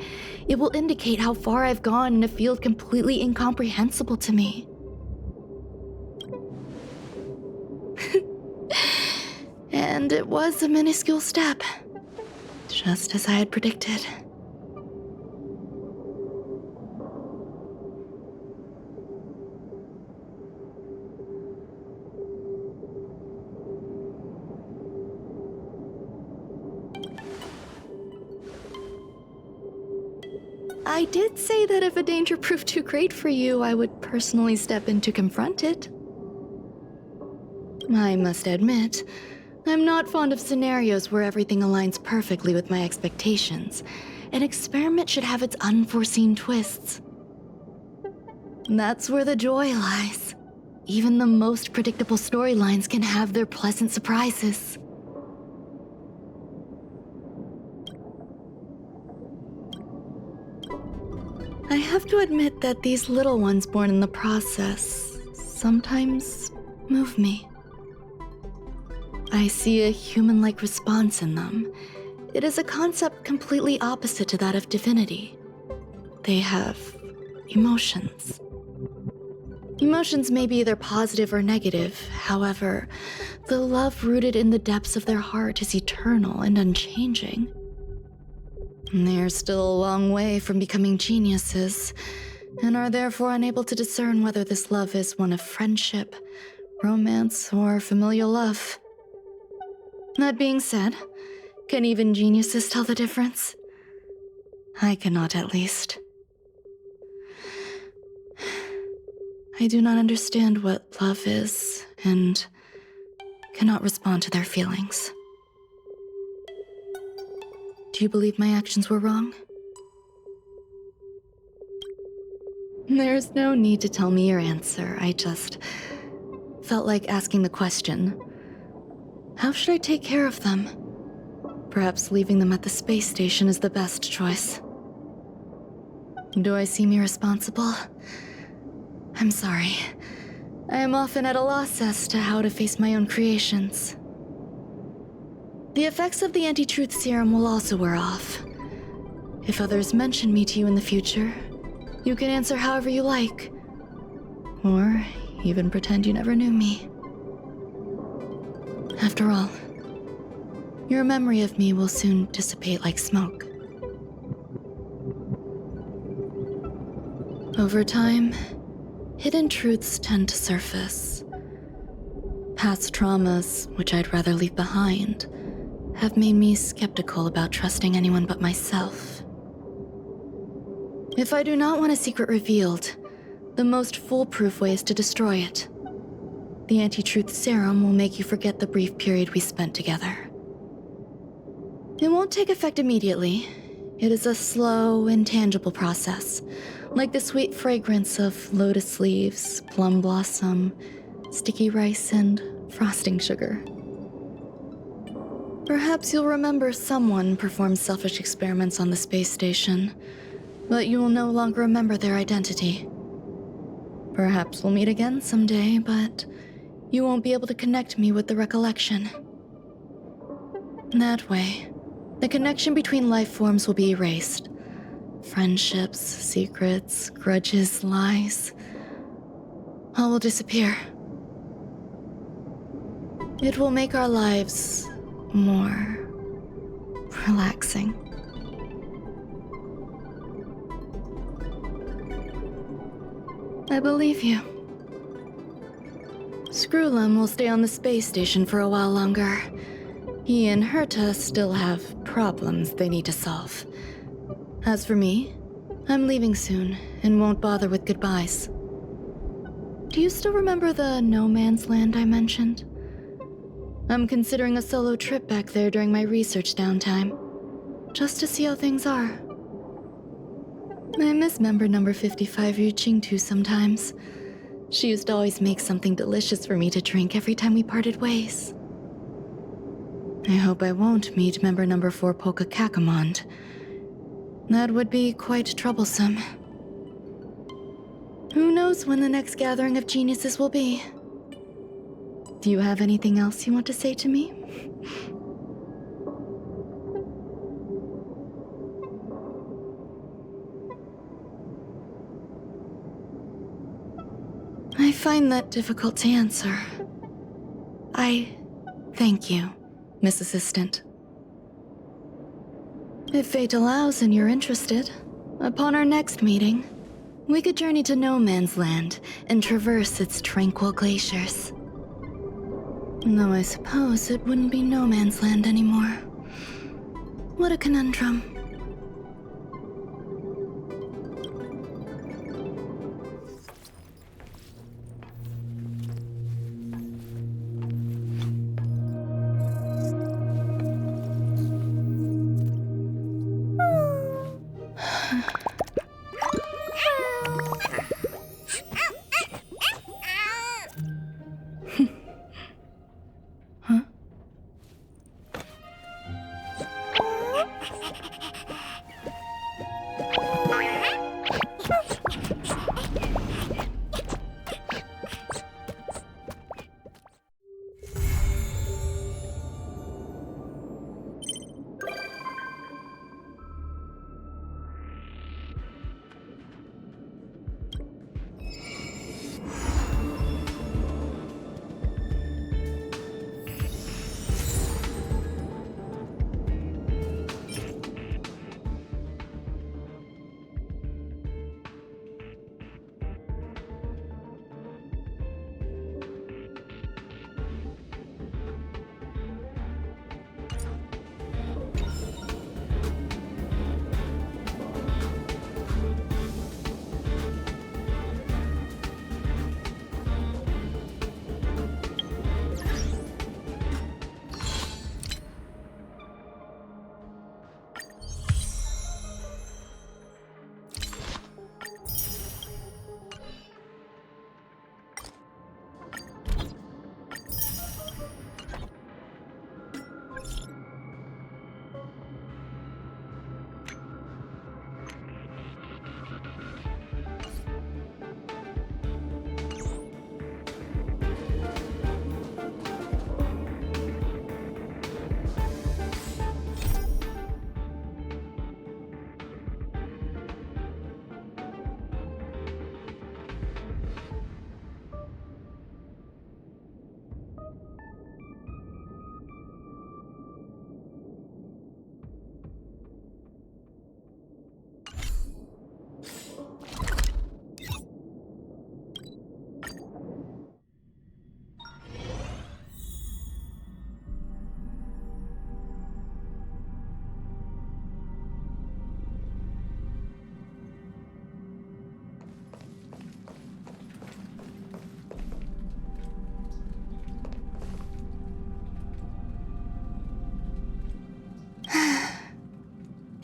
It will indicate how far I've gone in a field completely incomprehensible to me. And it was a minuscule step, just as I had predicted. I did say that if a danger proved too great for you, I would personally step in to confront it. I must admit, I'm not fond of scenarios where everything aligns perfectly with my expectations. An experiment should have its unforeseen twists. That's where the joy lies. Even the most predictable storylines can have their pleasant surprises. I have to admit that these little ones born in the process sometimes move me. I see a human-like response in them. It is a concept completely opposite to that of divinity. They have emotions. Emotions may be either positive or negative. However, the love rooted in the depths of their heart is eternal and unchanging. They're still a long way from becoming geniuses, and are therefore unable to discern whether this love is one of friendship, romance, or familial love. That being said, can even geniuses tell the difference? I cannot, at least. I do not understand what love is, and cannot respond to their feelings. Do you believe my actions were wrong? There's no need to tell me your answer. I just felt like asking the question. How should I take care of them? Perhaps leaving them at the space station is the best choice. Do I seem irresponsible? I'm sorry. I am often at a loss as to how to face my own creations. The effects of the anti-truth serum will also wear off. If others mention me to you in the future, you can answer however you like. Or even pretend you never knew me. After all, your memory of me will soon dissipate like smoke. Over time, hidden truths tend to surface. Past traumas, which I'd rather leave behind, have made me skeptical about trusting anyone but myself. If I do not want a secret revealed, the most foolproof way is to destroy it. The anti-truth serum will make you forget the brief period we spent together. It won't take effect immediately. It is a slow, intangible process, like the sweet fragrance of lotus leaves, plum blossom, sticky rice, and frosting sugar. Perhaps you'll remember someone performed selfish experiments on the space station. but you will no longer remember their identity. Perhaps we'll meet again someday, but you won't be able to connect me with the recollection. That way, the connection between life forms will be erased. Friendships, secrets, grudges, lies, all will disappear. It will make our lives more relaxing. I believe you. Screwlum will stay on the space station for a while longer. He and Herta still have problems they need to solve. As for me, I'm leaving soon and won't bother with goodbyes. Do you still remember the no man's land I mentioned? I'm considering a solo trip back there during my research downtime, just to see how things are. I miss member number 55 Yu Qingtu sometimes. She used to always make something delicious for me to drink every time we parted ways. I hope I won't meet member number 4 Polka Kakamond. That would be quite troublesome. Who knows when the next gathering of geniuses will be? Do you have anything else you want to say to me? I find that difficult to answer. I thank you, Miss Assistant. If fate allows and you're interested, upon our next meeting, we could journey to No Man's Land and traverse its tranquil glaciers. Though I suppose it wouldn't be No Man's Land anymore. What a conundrum.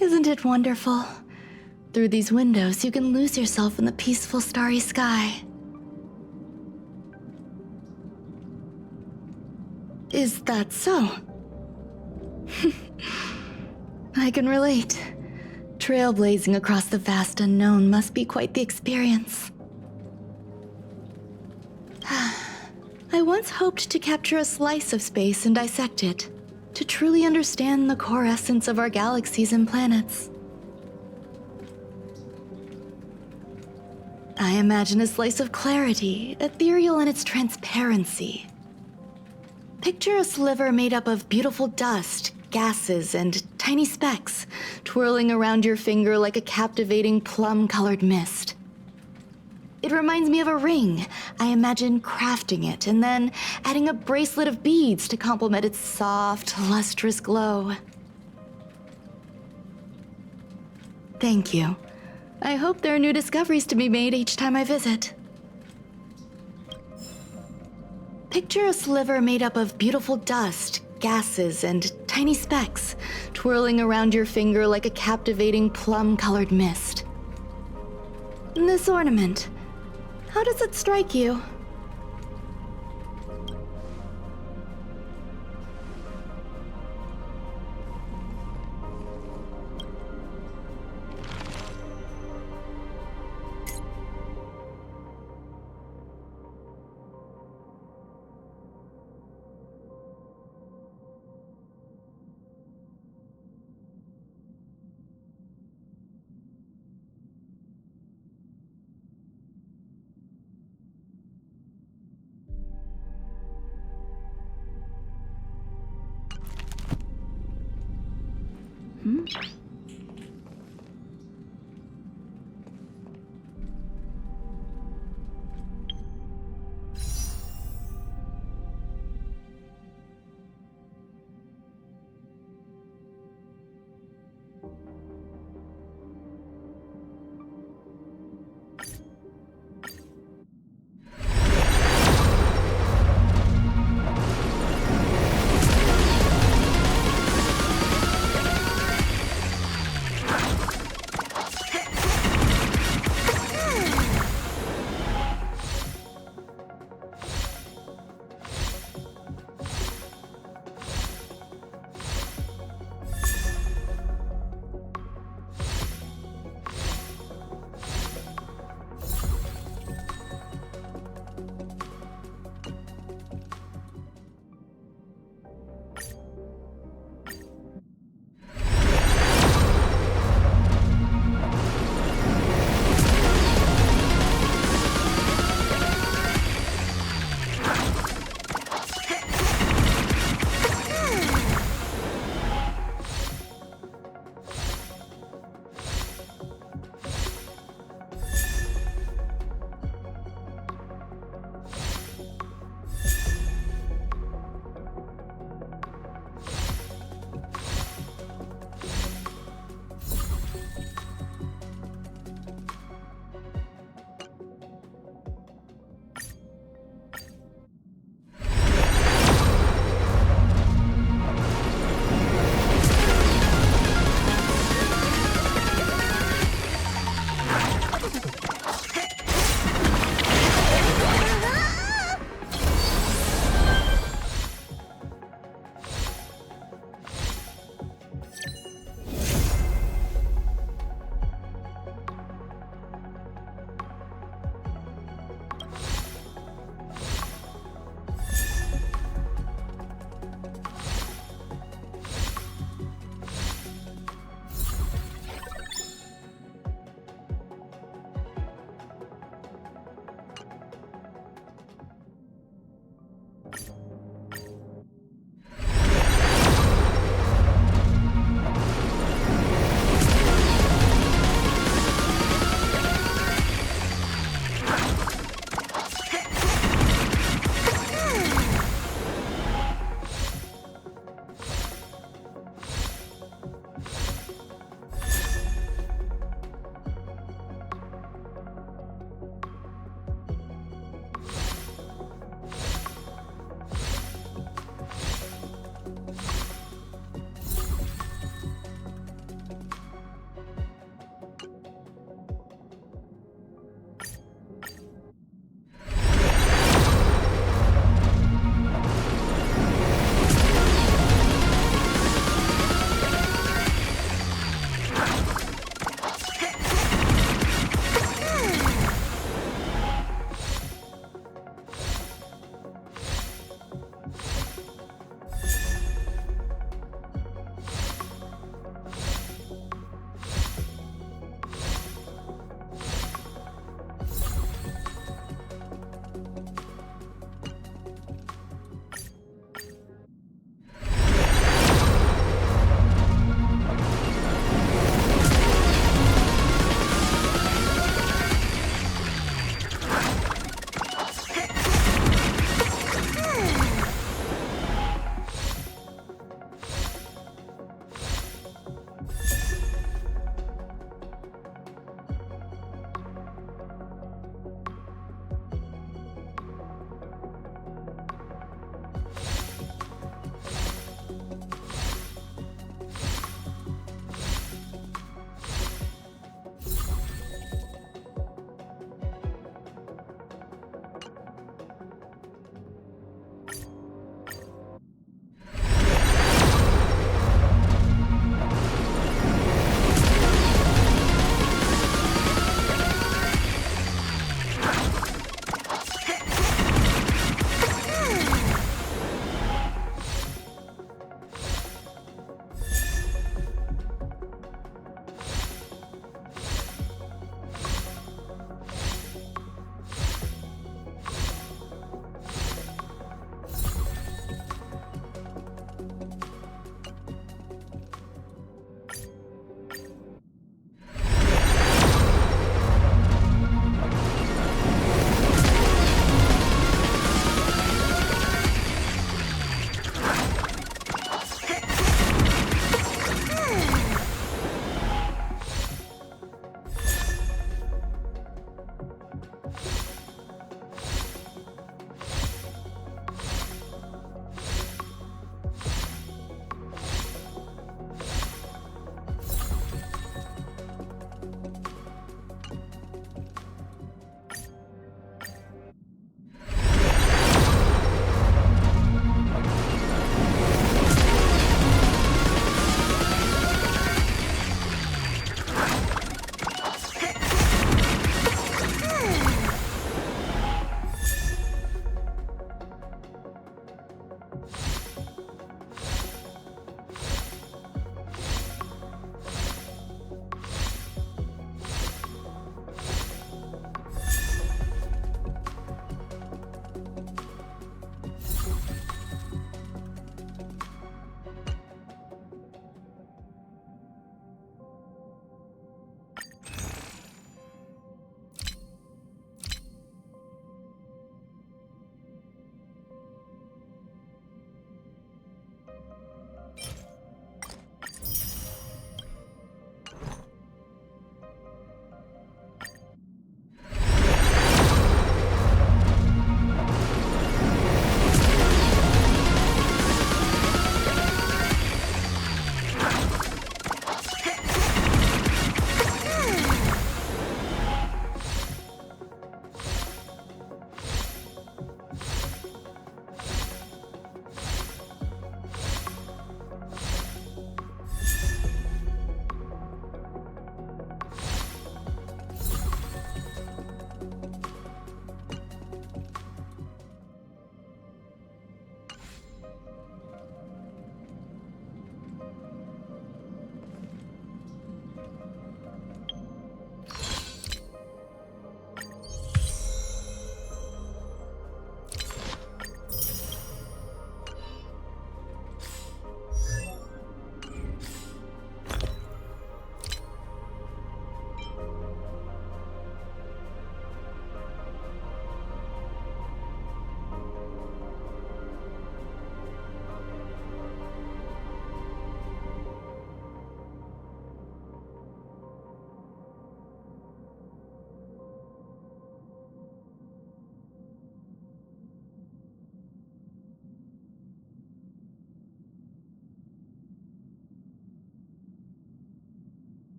Isn't it wonderful? Through these windows, you can lose yourself in the peaceful starry sky. Is that so? I can relate. Trailblazing across the vast unknown must be quite the experience. I once hoped to capture a slice of space and dissect it, to truly understand the core essence of our galaxies and planets. I imagine a slice of clarity, ethereal in its transparency. Picture a sliver made up of beautiful dust, gases, and tiny specks, twirling around your finger like a captivating plum-colored mist. It reminds me of a ring. I imagine crafting it and then adding a bracelet of beads to complement its soft, lustrous glow. Thank you. I hope there are new discoveries to be made each time I visit. Picture a sliver made up of beautiful dust, gases, and tiny specks, twirling around your finger like a captivating plum-colored mist. This ornament, how does it strike you?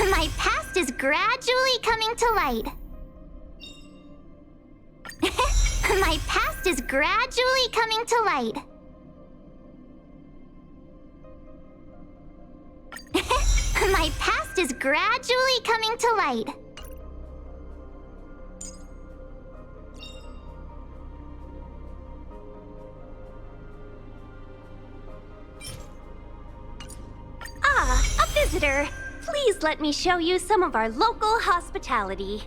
My past is gradually coming to light. My past is gradually coming to light. My past is gradually coming to light. Ah, a visitor. Please let me show you some of our local hospitality.